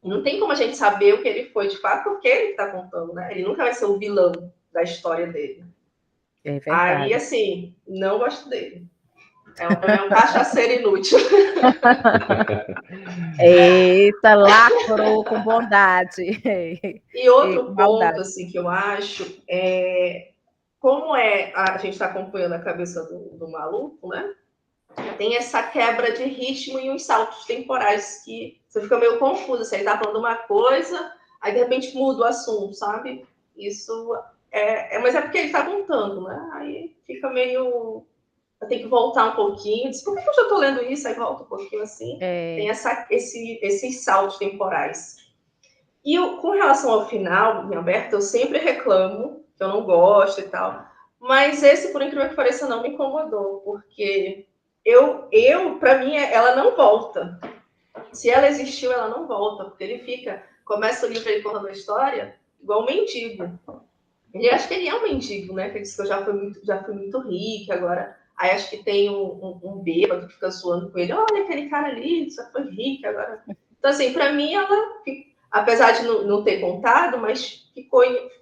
Não tem como a gente saber o que ele foi de fato, porque ele está contando, né? Ele nunca vai ser o vilão da história dele. É verdade. Aí, assim, não gosto dele. É um cachaceiro inútil. Eita, lacrou com bondade. E outro ponto, maldade. assim, que eu acho como a gente está acompanhando a cabeça do maluco, né? Tem essa quebra de ritmo e uns saltos temporais que você fica meio confuso. Se ele tá falando uma coisa, aí de repente muda o assunto, sabe? Isso mas é porque ele tá contando, né? Aí fica meio. Eu tenho que voltar um pouquinho. Diz, por que eu já tô lendo isso? Aí volta um pouquinho assim. Tem esses saltos temporais. E com relação ao final, minha Berta, eu sempre reclamo, que eu não gosto e tal. Mas esse, por incrível que pareça, não me incomodou, porque para mim, ela não volta. Se ela existiu, ela não volta, porque ele começa o livro ele contando a história igual um mendigo. Ele acho que ele é um mendigo, né? Que ele disse que eu já fui muito rico, agora. Aí acho que tem um bêbado que fica zoando com ele, olha aquele cara ali, só foi rico agora. Então, assim, para mim, apesar de não ter contado, mas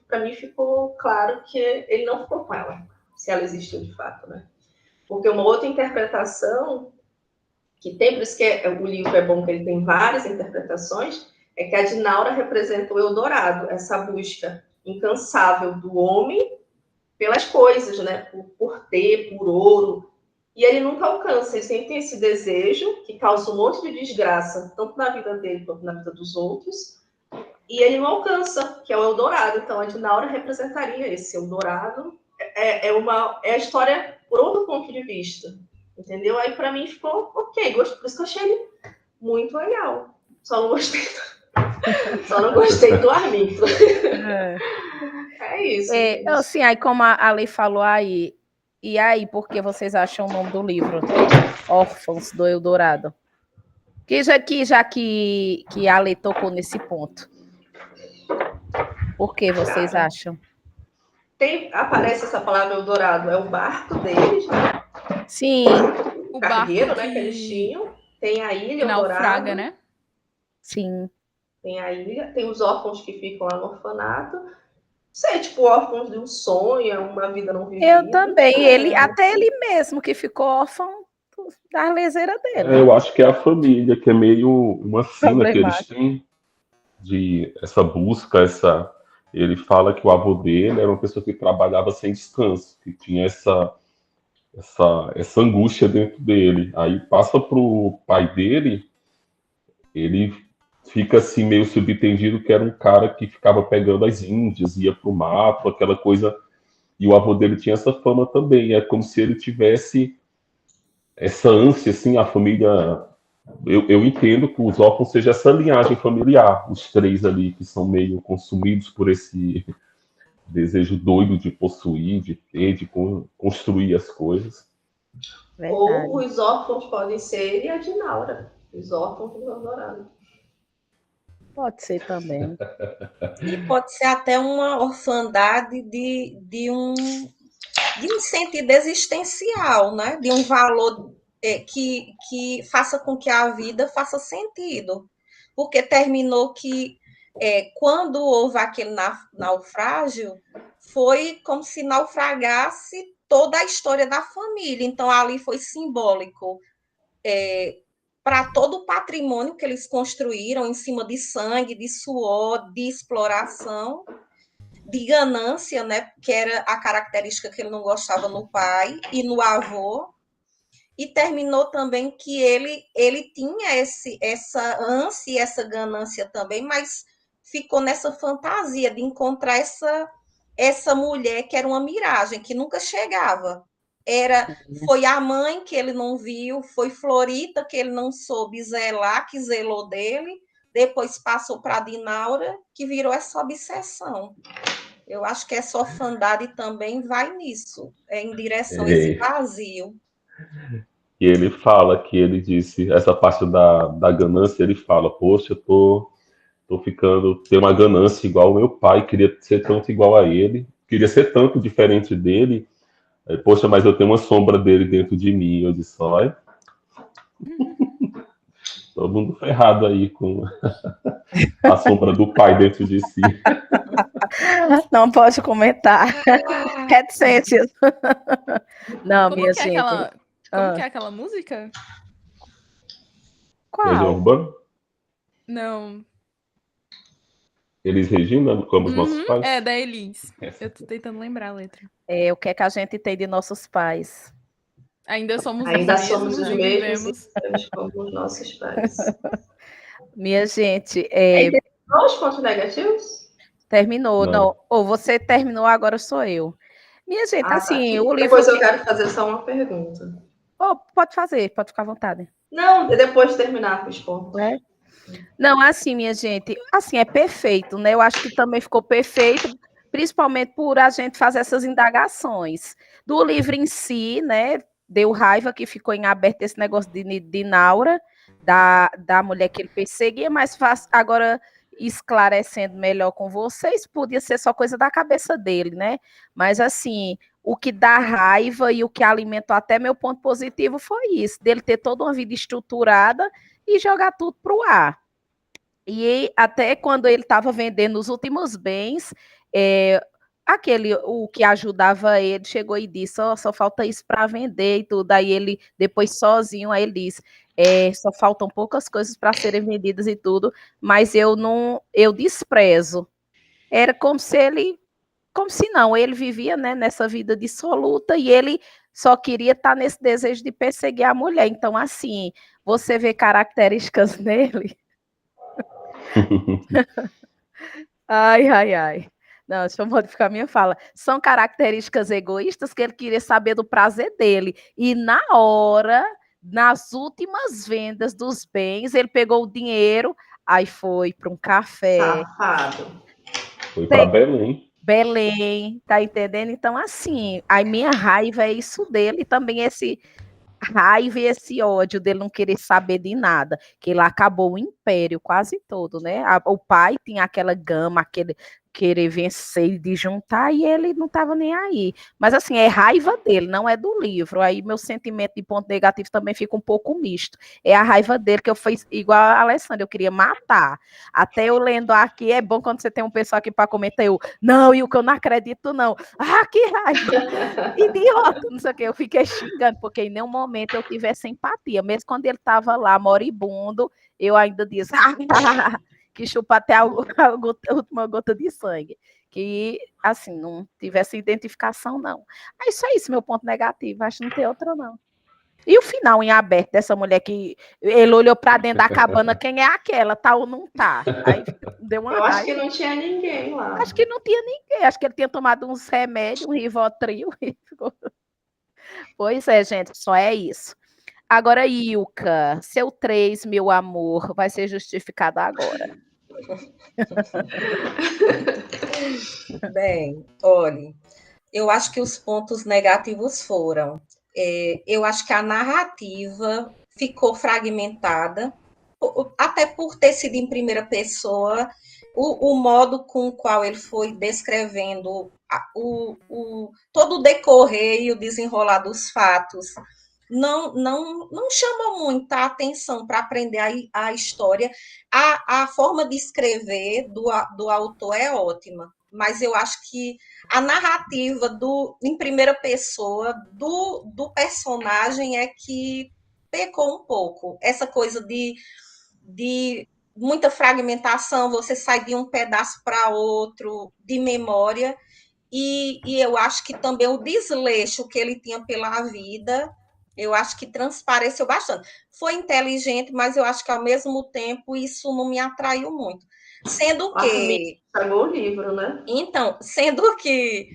para mim ficou claro que ele não ficou com ela, se ela existiu de fato, né? Porque uma outra interpretação que tem, por isso que o livro é bom, que ele tem várias interpretações, é que a Dinaura representa o Eldorado, essa busca incansável do homem pelas coisas, né? Por ter, por ouro. E ele nunca alcança, ele sempre tem esse desejo que causa um monte de desgraça, tanto na vida dele quanto na vida dos outros, e ele não alcança, que é o Eldorado. Então, a Dinaura representaria esse Eldorado. É a história por outro ponto de vista, entendeu? Aí, para mim, ficou ok, por isso que eu achei ele muito legal. Só não gostei do Arminto. É isso. Assim, aí como a Lei falou aí, e aí, por que vocês acham o nome do livro? Órfãos do Eldorado. Já que a Lei tocou nesse ponto. Por que vocês acham? Aparece essa palavra Eldorado, é o barco deles, né? Sim. O cargueiro, né, que eles tinham. Tem a ilha Eldorado. Naufraga, né? Sim. Tem a ilha, tem os órfãos que ficam lá no orfanato. Sei, tipo, órfãos de um sonho, uma vida não vivida. Eu também. Até ele mesmo, que ficou órfão da leseira dele. Eu acho que é a família, que é meio uma sina que eles têm de essa busca, Ele fala que o avô dele era uma pessoa que trabalhava sem descanso, que tinha essa angústia dentro dele. Aí passa pro pai dele, ele fica assim meio subentendido que era um cara que ficava pegando as índias, ia pro mato, aquela coisa. E o avô dele tinha essa fama também. É como se ele tivesse essa ânsia, assim, a família. Eu entendo que os órfãos seja essa linhagem familiar, os três ali que são meio consumidos por esse desejo doido de possuir, de ter, de construir as coisas. Verdade. Ou os órfãos podem ser ele e a Dinaura, os órfãos do Eldorado. Pode ser também. E pode ser até uma orfandade de um sentido existencial, né? De um valor que faça com que a vida faça sentido. Porque terminou que quando houve aquele naufrágio, foi como se naufragasse toda a história da família. Então, ali foi simbólico para todo o patrimônio que eles construíram em cima de sangue, de suor, de exploração, de ganância, né, que era a característica que ele não gostava no pai e no avô, e terminou também que ele tinha essa ânsia e essa ganância também, mas ficou nessa fantasia de encontrar essa mulher que era uma miragem, que nunca chegava. Foi a mãe que ele não viu, foi Florita que ele não soube zelar, que zelou dele, depois passou para a Dinaura, que virou essa obsessão. Eu acho que essa orfandade também vai nisso, em direção a esse vazio. E ele fala que ele disse, essa parte da ganância, ele fala, poxa, eu tô ficando, tenho uma ganância igual ao meu pai, queria ser tanto igual a ele, queria ser tanto diferente dele, poxa, mas eu tenho uma sombra dele dentro de mim. Eu disse, olha, todo mundo ferrado aí com a sombra do pai dentro de si. Não pode comentar. Reticências. Não, minha gente. Como que é aquela música? Qual? Legião Urbana? Não. Elis Regina, como os nossos pais? É, da Elis. Eu tô tentando lembrar a letra. O que é que a gente tem de nossos pais? Ainda somos os mesmos e vivemos como os nossos pais. Minha gente... Terminou os pontos negativos? Terminou, não. Ou você terminou, agora sou eu. Minha gente, assim, o livro... Depois eu quero fazer só uma pergunta. Pode fazer, pode ficar à vontade. Não, depois de terminar com os pontos. Não, assim, minha gente, assim, é perfeito, né? Eu acho que também ficou perfeito, principalmente por a gente fazer essas indagações. Do livro em si, né? Deu raiva que ficou em aberto esse negócio de Naura, da mulher que ele perseguia, mas agora esclarecendo melhor com vocês, podia ser só coisa da cabeça dele, né? Mas assim, o que dá raiva e o que alimentou até meu ponto positivo foi isso, dele ter toda uma vida estruturada e jogar tudo para o ar. E até quando ele estava vendendo os últimos bens, o que ajudava ele chegou e disse, só falta isso para vender e tudo. Aí ele, depois sozinho, aí ele disse, só faltam poucas coisas para serem vendidas e tudo, mas eu desprezo. Era como se ele vivia, né, nessa vida dissoluta e ele só queria estar nesse desejo de perseguir a mulher. Então, assim, você vê características nele. Ai. Não, deixa eu modificar minha fala. São características egoístas que ele queria saber do prazer dele. E nas últimas vendas dos bens, ele pegou o dinheiro, aí foi para um café. Safado. Foi para Belém, tá entendendo? Então, assim, a minha raiva é isso dele, e também esse raiva e esse ódio dele não querer saber de nada, que ele acabou o império quase todo, né? O pai tinha aquela gama, aquele querer vencer, de juntar, e ele não estava nem aí. Mas assim, é raiva dele, não é do livro. Aí meu sentimento de ponto negativo também fica um pouco misto. É a raiva dele que eu fiz igual a Alessandra, eu queria matar. Até eu lendo aqui, é bom quando você tem um pessoal aqui para comentar, não, e o que eu não acredito não. Que raiva! Idiota, não sei o que, eu fiquei xingando, porque em nenhum momento eu tivesse empatia, mesmo quando ele estava lá moribundo, eu ainda disse, que chupa até a última gota de sangue, que, assim, não tivesse identificação, não. Aí só isso, meu ponto negativo, acho que não tem outro, não. E o final em aberto dessa mulher que ele olhou para dentro da cabana, quem é aquela, tá ou não tá? Aí deu uma raiva. Acho que não tinha ninguém lá. Acho que não tinha ninguém, acho que ele tinha tomado uns remédios, um Rivotril, e ficou... Pois é, gente, só é isso. Agora, Ilka, seu 3, meu amor, vai ser justificado agora. Bem, olhe, eu acho que os pontos negativos foram, eu acho que a narrativa ficou fragmentada, até por ter sido em primeira pessoa, o modo com o qual ele foi descrevendo todo o decorrer e o desenrolar dos fatos não chama muita atenção para aprender a história. A forma de escrever do autor é ótima, mas eu acho que a narrativa em primeira pessoa do personagem é que pecou um pouco. Essa coisa de muita fragmentação, você sai de um pedaço para outro, de memória, e eu acho que também o desleixo que ele tinha pela vida, eu acho que transpareceu bastante. Foi inteligente, mas eu acho que, ao mesmo tempo, isso não me atraiu muito. Sendo que... Pagou o livro, né? Então, sendo que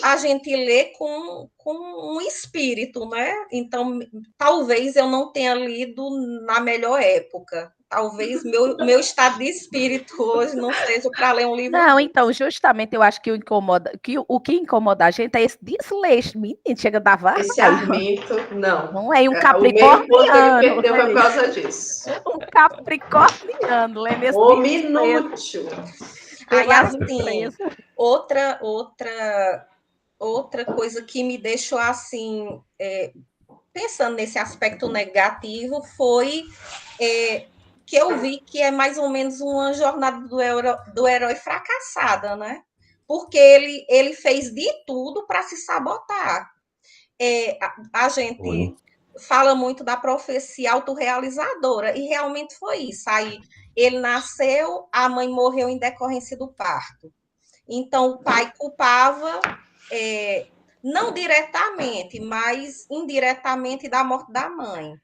a gente lê com um espírito, né? Então, talvez eu não tenha lido na melhor época. Talvez meu estado de espírito hoje não seja para ler um livro. Não, então, justamente eu acho que o que incomoda a gente é esse desleixo. Menino, chega a dar Esse raiva. argumento, não. Não é um O meio capricorniano. ponto que ele perdeu foi por causa disso. Um capricorniano, lembra esse Homem inútil. Aí, assim, outra coisa que me deixou assim, pensando nesse aspecto negativo, foi que eu vi que é mais ou menos uma jornada do herói fracassada, né? Porque ele fez de tudo para se sabotar. A gente fala muito da profecia autorrealizadora, e realmente foi isso. Aí ele nasceu, a mãe morreu em decorrência do parto. Então, o pai culpava, não diretamente, mas indiretamente, da morte da mãe.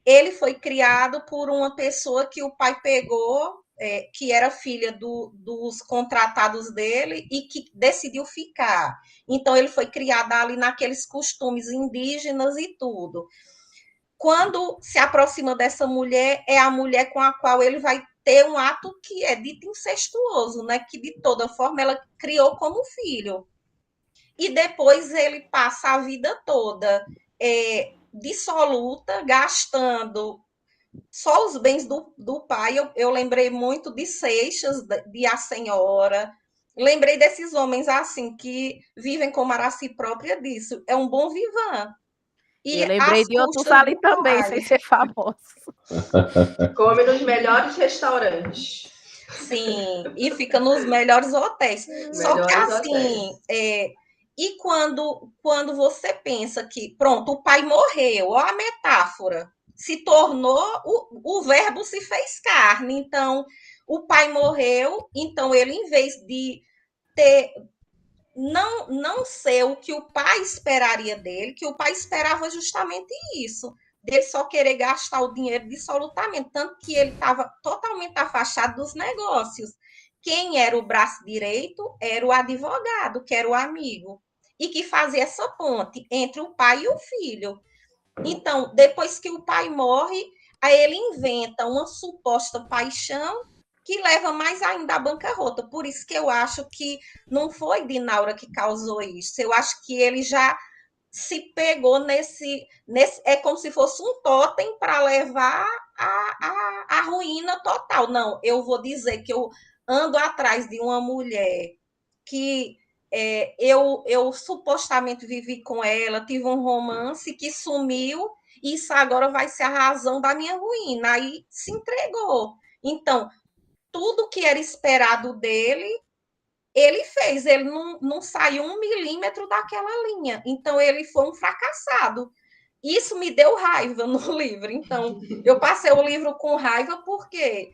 Ele foi criado por uma pessoa que o pai pegou, que era filha dos contratados dele e que decidiu ficar. Então, ele foi criado ali naqueles costumes indígenas e tudo. Quando se aproxima dessa mulher, é a mulher com a qual ele vai ter um ato que é dito incestuoso, né? Que de toda forma ela criou como filho. E depois ele passa a vida toda dissoluta, gastando só os bens do pai. Eu lembrei muito de Seixas, de A Senhora. Lembrei desses homens assim, que vivem como Araci própria disso. É um bom vivan. E eu lembrei de outros ali também, sem ser famoso. Come nos melhores restaurantes. Sim, e fica nos melhores hotéis. Só que assim, e quando você pensa que, pronto, o pai morreu, ó a metáfora, se tornou, o verbo se fez carne. Então, o pai morreu, então ele, em vez de ter... Não ser o que o pai esperaria dele, que o pai esperava justamente isso, dele só querer gastar o dinheiro dissolutamente, tanto que ele estava totalmente afastado dos negócios. Quem era o braço direito era o advogado, que era o amigo, e que fazia essa ponte entre o pai e o filho. Então, depois que o pai morre, aí ele inventa uma suposta paixão que leva mais ainda à bancarrota. Por isso que eu acho que não foi Dinaura que causou isso. Eu acho que ele já se pegou nesse é como se fosse um totem para levar a ruína total. Não, eu vou dizer que eu ando atrás de uma mulher que eu supostamente vivi com ela, tive um romance que sumiu, e isso agora vai ser a razão da minha ruína. Aí se entregou. Então, tudo que era esperado dele, ele fez. Ele não saiu 1 milímetro daquela linha. Então, ele foi um fracassado. Isso me deu raiva no livro. Então, eu passei o livro com raiva porque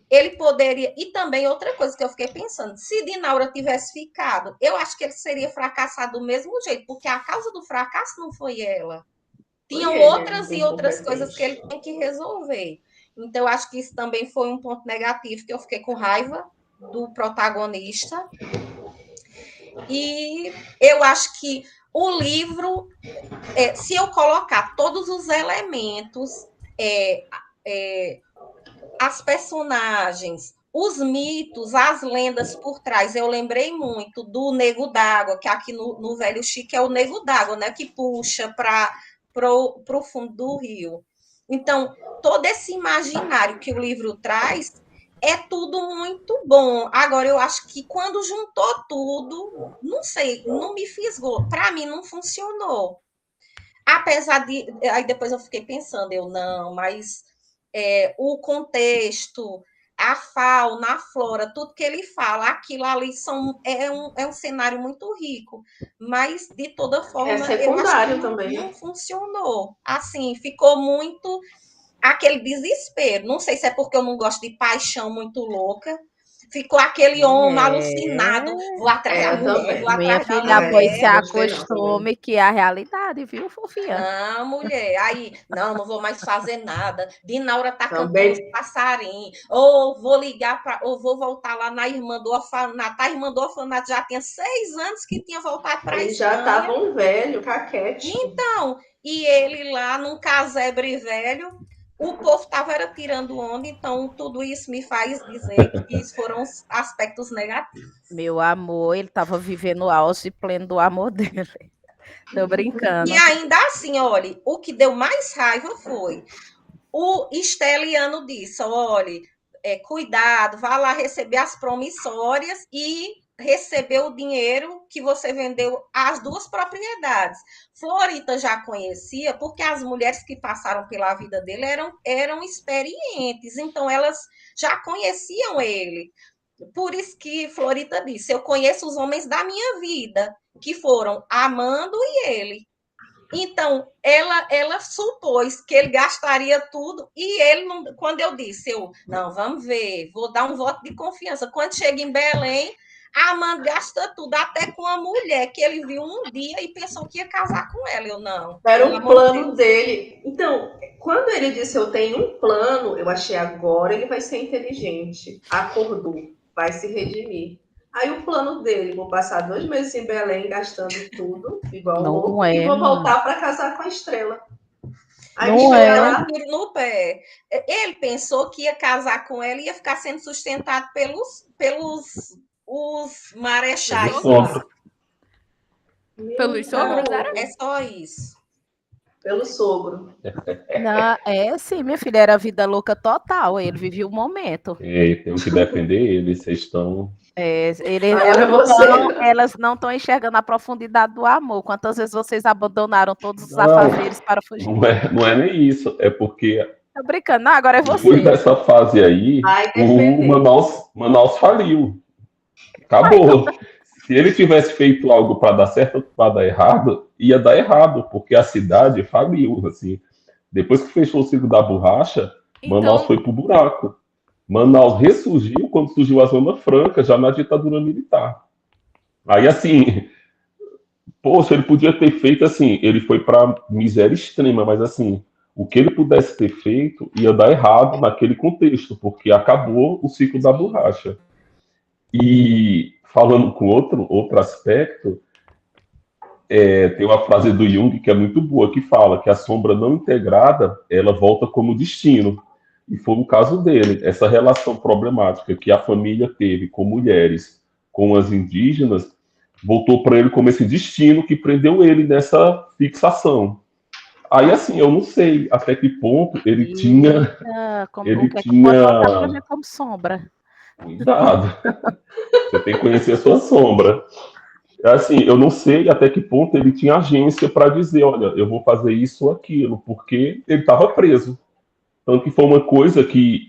ele poderia... E também outra coisa que eu fiquei pensando, se Dinaura tivesse ficado, eu acho que ele seria fracassado do mesmo jeito, porque a causa do fracasso não foi ela. Tinham outras e outras coisas que ele tem que resolver. Então, eu acho que isso também foi um ponto negativo, que eu fiquei com raiva do protagonista. E eu acho que o livro, se eu colocar todos os elementos, as personagens, os mitos, as lendas por trás, eu lembrei muito do Nego d'Água, que aqui no Velho Chique é o Nego d'Água, né, que puxa para o fundo do rio. Então, todo esse imaginário que o livro traz é tudo muito bom. Agora, eu acho que quando juntou tudo, não sei, não me fisgou. Para mim, não funcionou. Apesar de... Aí depois eu fiquei pensando, mas o contexto, a fauna, a flora, tudo que ele fala, aquilo ali é um cenário muito rico, mas, de toda forma, eu acho secundário que também. não funcionou. Assim, ficou muito aquele desespero. Não sei se é porque eu não gosto de paixão muito louca. Ficou aquele homem alucinado. Vou atrás da mulher, vou Minha atrás da filha, pois se mulher. acostume que é a realidade, viu, fofinha? Não, mulher. Aí, não vou mais fazer nada. Dinaura tá Também. cantando os passarinhos. Ou vou ligar para, ou vou voltar lá na irmã do orfanato. A irmã do orfanato já tinha 6 anos que tinha voltado para a Ele Espanha. já estava um velho, caquete. Então, e ele lá num casebre velho, o povo estava tirando onda, então tudo isso me faz dizer que isso foram os aspectos negativos. Meu amor, ele estava vivendo o auge pleno do amor dele. Tô brincando. E ainda assim, olha, o que deu mais raiva foi o Esteliano disse, olha, cuidado, vá lá receber as promissórias e receber o dinheiro que você vendeu as 2 propriedades. Florita já conhecia, porque as mulheres que passaram pela vida dele eram experientes, então elas já conheciam ele. Por isso que Florita disse, eu conheço os homens da minha vida, que foram Amando e ele. Então, ela supôs que ele gastaria tudo e ele, não, quando eu disse, não, vamos ver, vou dar um voto de confiança. Quando chega em Belém, a Amanda gasta tudo, até com a mulher que ele viu um dia e pensou que ia casar com ela. Eu não. Era um plano dele. Então, quando ele disse, eu tenho um plano, eu achei, agora ele vai ser inteligente. Acordou, vai se redimir. Aí o plano dele, vou passar 2 meses em Belém gastando tudo, igual louco, e vou voltar para casar com a Estrela. Aí não é um tiro no pé. Ele pensou que ia casar com ela e ia ficar sendo sustentado pelos os marechais. Pelos sogros, era? É só isso. Pelo sogro. Não, sim, minha filha, era vida louca total. Ele vivia o momento. Tenho que defender ele, vocês estão. Elas não estão enxergando a profundidade do amor. Quantas vezes vocês abandonaram todos os afazeres para fugir? Não é nem isso, é porque. Tô brincando, não, agora é você. Depois dessa fase aí, o Manaus faliu. Acabou. Se ele tivesse feito algo para dar certo ou para dar errado, ia dar errado, porque a cidade faliu. Assim. Depois que fechou o ciclo da borracha, Manaus foi pro buraco. Manaus ressurgiu quando surgiu a Zona Franca, já na ditadura militar. Aí, assim, poxa, ele podia ter feito assim, ele foi para miséria extrema, mas assim, o que ele pudesse ter feito ia dar errado naquele contexto, porque acabou o ciclo da borracha. E falando com outro aspecto, tem uma frase do Jung que é muito boa, que fala que a sombra não integrada, ela volta como destino. E foi o caso dele. Essa relação problemática que a família teve com mulheres, com as indígenas, voltou para ele como esse destino que prendeu ele nessa fixação. Aí, assim, eu não sei até que ponto ele tinha... Ele tinha... como sombra. Cuidado. Você tem que conhecer a sua sombra. Assim, eu não sei até que ponto ele tinha agência para dizer, olha, eu vou fazer isso ou aquilo, porque ele estava preso. Tanto que foi uma coisa que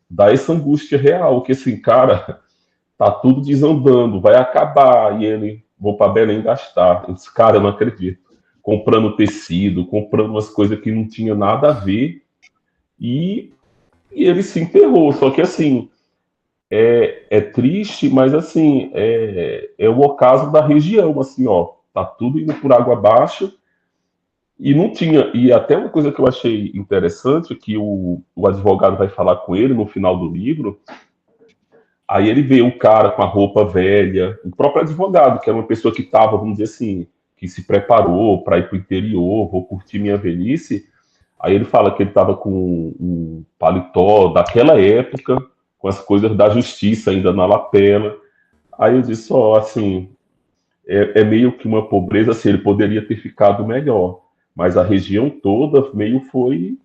dá essa angústia real, que assim, cara, tá tudo desandando, vai acabar, e ele, vou para Belém gastar. Esse cara, eu não acredito. Comprando tecido, comprando umas coisas que não tinha nada a ver, e ele se enterrou. Só que assim, é triste, mas assim, é o ocaso da região, assim, ó, tá tudo indo por água abaixo, e não tinha, e até uma coisa que eu achei interessante, que o advogado vai falar com ele no final do livro, aí ele vê o cara com a roupa velha, o próprio advogado, que era uma pessoa que estava, vamos dizer assim, que se preparou para ir para o interior, vou curtir minha velhice, aí ele fala que ele estava com um paletó daquela época, com as coisas da justiça ainda na lapela, aí eu disse, assim, é meio que uma pobreza, assim, ele poderia ter ficado melhor, mas a região toda meio foi,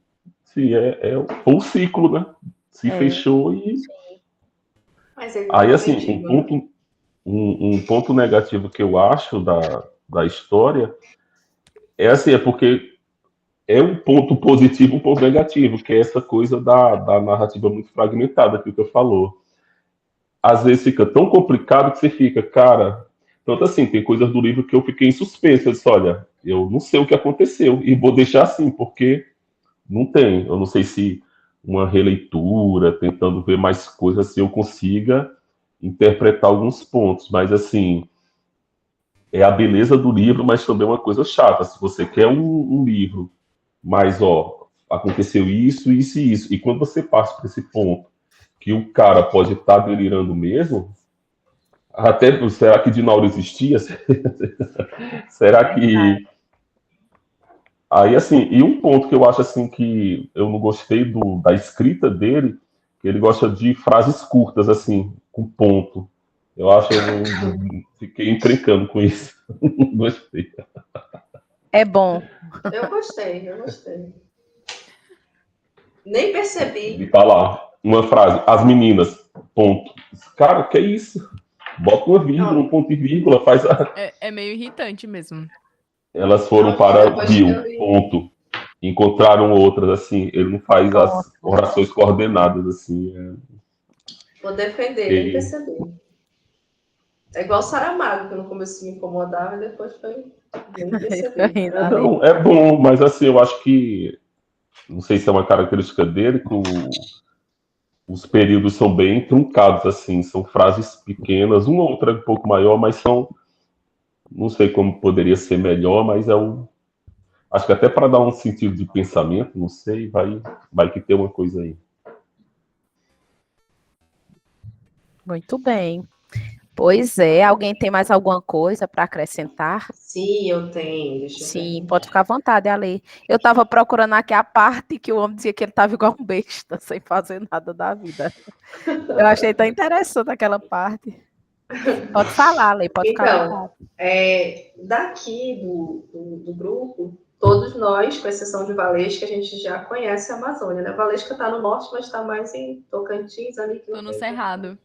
assim, foi um ciclo, né? Se fechou e... Aí, assim, um ponto negativo que eu acho da história é assim, porque é um ponto positivo, um ponto negativo, que é essa coisa da narrativa muito fragmentada, que o que falou. Às vezes fica tão complicado que você fica, cara. Tanto assim, tem coisas do livro que eu fiquei em suspenso. Eu disse, olha, eu não sei o que aconteceu e vou deixar assim, porque não tem. Eu não sei se uma releitura, tentando ver mais coisas, assim, eu consiga interpretar alguns pontos. Mas, assim, é a beleza do livro, mas também é uma coisa chata. Se você quer um livro, mas, ó, aconteceu isso, isso e isso. E quando você passa por esse ponto que o cara pode estar delirando mesmo, até, será que Dinauro existia? Será que... Aí, assim, e um ponto que eu acho, assim, que eu não gostei da escrita dele, que ele gosta de frases curtas, assim, com ponto. Eu acho que eu não fiquei encrencando com isso. Não gostei. É bom. Eu gostei, eu gostei. Nem percebi. E tá lá, uma frase, as meninas, ponto. Cara, que é isso? Bota uma vírgula, um ponto e vírgula, faz a... É meio irritante mesmo. Elas foram Não, para depois que Rio, eu li. ponto. Encontraram outras, assim, ele não faz as orações coordenadas, assim. Vou defender, nem percebi. É igual Saramago, que no começo me incomodava e depois foi. Nem percebi. Não, é bom, mas assim, eu acho que, não sei se é uma característica dele, que os períodos são bem truncados, assim, são frases pequenas, uma ou outra é um pouco maior, mas são, não sei como poderia ser melhor, mas acho que até para dar um sentido de pensamento, não sei, vai que tem uma coisa aí. Muito bem. Pois é, alguém tem mais alguma coisa para acrescentar? Sim, eu tenho. Deixa eu Sim, ver. pode ficar à vontade, Ale. Eu estava procurando aqui a parte que o homem dizia que ele estava igual um besta, sem fazer nada da vida. Eu achei tão interessante aquela parte. Pode falar, Ale, pode ficar à Então, vontade. daqui do grupo, todos nós, com exceção de Valesca, a gente já conhece a Amazônia, né? Valesca está no norte, mas está mais em Tocantins, ali que Tô no Cerrado.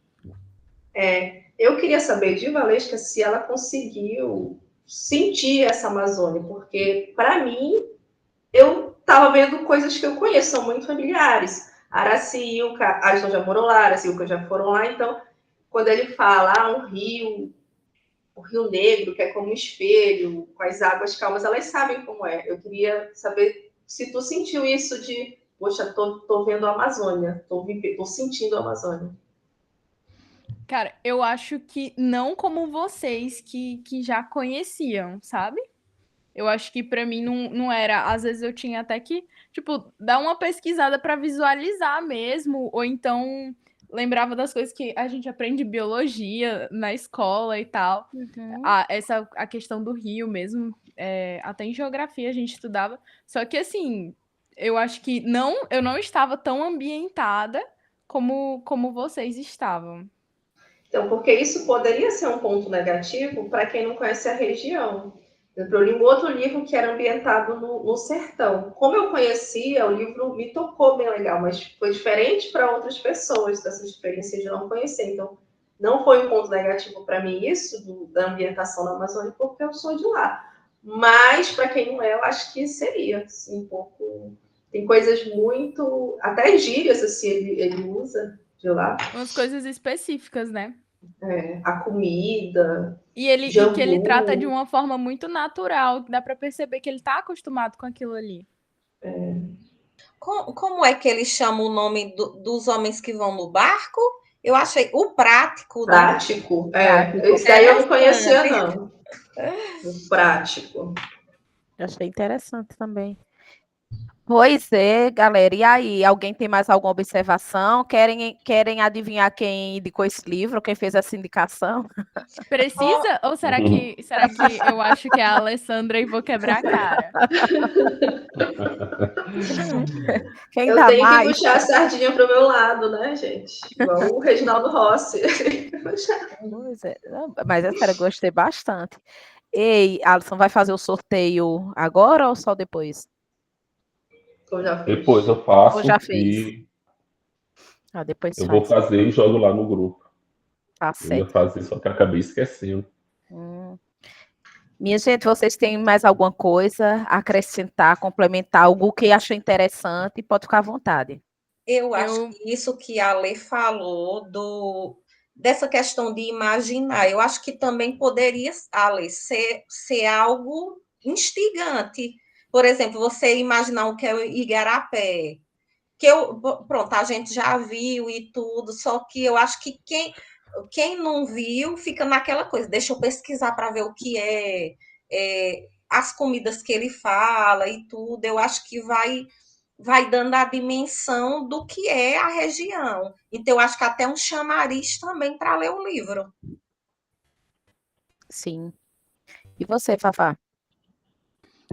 Eu queria saber de Valesca se ela conseguiu sentir essa Amazônia, porque, para mim, eu estava vendo coisas que eu conheço, são muito familiares. Araci, Ilka, a Aston já morou lá, Araci e Ilka já foram lá, então, quando ele fala um rio, o Rio Negro, que é como um espelho, com as águas calmas, elas sabem como é. Eu queria saber se tu sentiu isso de, poxa, tô vendo a Amazônia, tô sentindo a Amazônia. Cara, eu acho que não como vocês que já conheciam, sabe? Eu acho que pra mim não era. Às vezes eu tinha até que, tipo, dar uma pesquisada pra visualizar mesmo, ou então lembrava das coisas que a gente aprende em biologia na escola e tal. A questão do rio mesmo, até em geografia a gente estudava. Só que assim, eu acho que eu não estava tão ambientada como vocês estavam. Então, porque isso poderia ser um ponto negativo para quem não conhece a região. Eu li um outro livro que era ambientado no sertão. Como eu conhecia, o livro me tocou bem legal, mas foi diferente para outras pessoas dessa experiência de não conhecer. Então, não foi um ponto negativo para mim isso da ambientação na Amazônia, porque eu sou de lá. Mas, para quem não é, eu acho que seria assim, um pouco... Tem coisas muito... Até gírias, assim, ele usa de lá. Umas coisas específicas, né? A comida, E que ele trata de jambu. uma forma muito natural, dá pra perceber que ele tá acostumado com aquilo ali. Como é que ele chama o nome dos homens que vão no barco? Eu achei o prático, né? Prático. Prático. Esse daí eu não conhecia, não. O prático. Eu achei interessante também. Pois é, galera. E aí, alguém tem mais alguma observação? Querem adivinhar quem indicou esse livro, quem fez essa indicação? Precisa? Ou será que eu acho que é a Alessandra e vou quebrar a cara? Quem Eu dá tenho que mais? puxar a sardinha pro meu lado, né, gente? Igual o Reginaldo Rossi. Pois é. Não, mas essa eu gostei bastante. Ei, Alisson, vai fazer o sorteio agora ou só depois? Eu já fiz. Depois eu Ou faço já fez? e Depois eu vou faz. fazer e jogo lá no grupo. Tá Eu ia certo. fazer, só que acabei esquecendo. Hum. Minha gente, vocês têm mais alguma coisa a acrescentar, complementar, algo que achou interessante? Pode ficar à vontade. Eu acho que isso que a Lê falou dessa questão de imaginar, eu acho que também poderia, Ale, ser algo instigante. Por exemplo, você imaginar o que é o Igarapé, pronto, a gente já viu e tudo, só que eu acho que quem não viu fica naquela coisa, deixa eu pesquisar para ver o que as comidas que ele fala e tudo, eu acho que vai dando a dimensão do que é a região. Então, eu acho que até um chamariz também para ler o livro. Sim. E você, Fafá?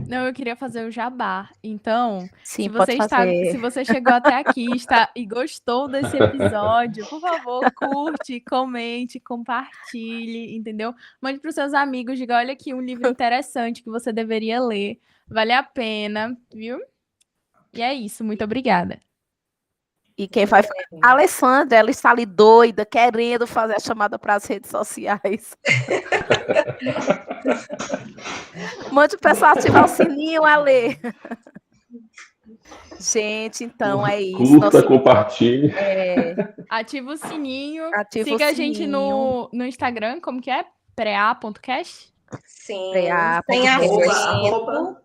Não, eu queria fazer o jabá. Então, Sim, pode fazer. se você chegou até aqui e gostou desse episódio, por favor, curte, comente, compartilhe, entendeu? Mande para os seus amigos, diga, olha aqui um livro interessante que você deveria ler. Vale a pena, viu? E é isso, muito obrigada. E quem vai... A Alessandra, ela está ali doida, querendo fazer a chamada para as redes sociais. Mande o pessoal ativar o sininho, Ale. Gente, então é isso. Curta, compartilhe. Ativa o sininho. Ativa Siga o a gente sininho. no Instagram, como que é? Prea.cast? Sim, Preá, sem arroba.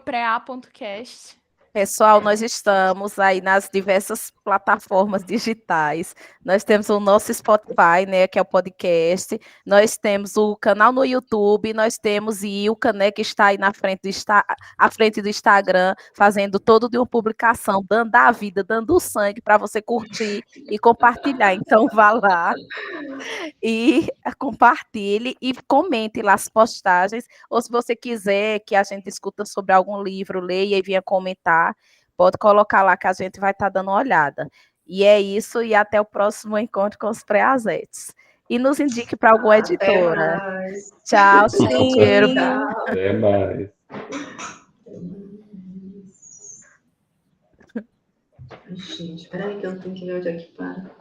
@prea.cast. Pessoal, nós estamos aí nas diversas plataformas digitais. Nós temos o nosso Spotify, né, que é o podcast. Nós temos o canal no YouTube. Nós temos Ilka, né, que está aí à frente do Instagram, fazendo todo de uma publicação, dando a vida, dando o sangue para você curtir e compartilhar. Então, vá lá e compartilhe e comente lá as postagens. Ou se você quiser que a gente escuta sobre algum livro, leia e venha comentar, pode colocar lá que a gente vai estar dando uma olhada. E é isso, e até o próximo encontro com os Preazetes. E nos indique para alguma editora. Mais. Tchau, cheiro. Até mais. Gente, espera aí que eu tenho que ver onde é que para.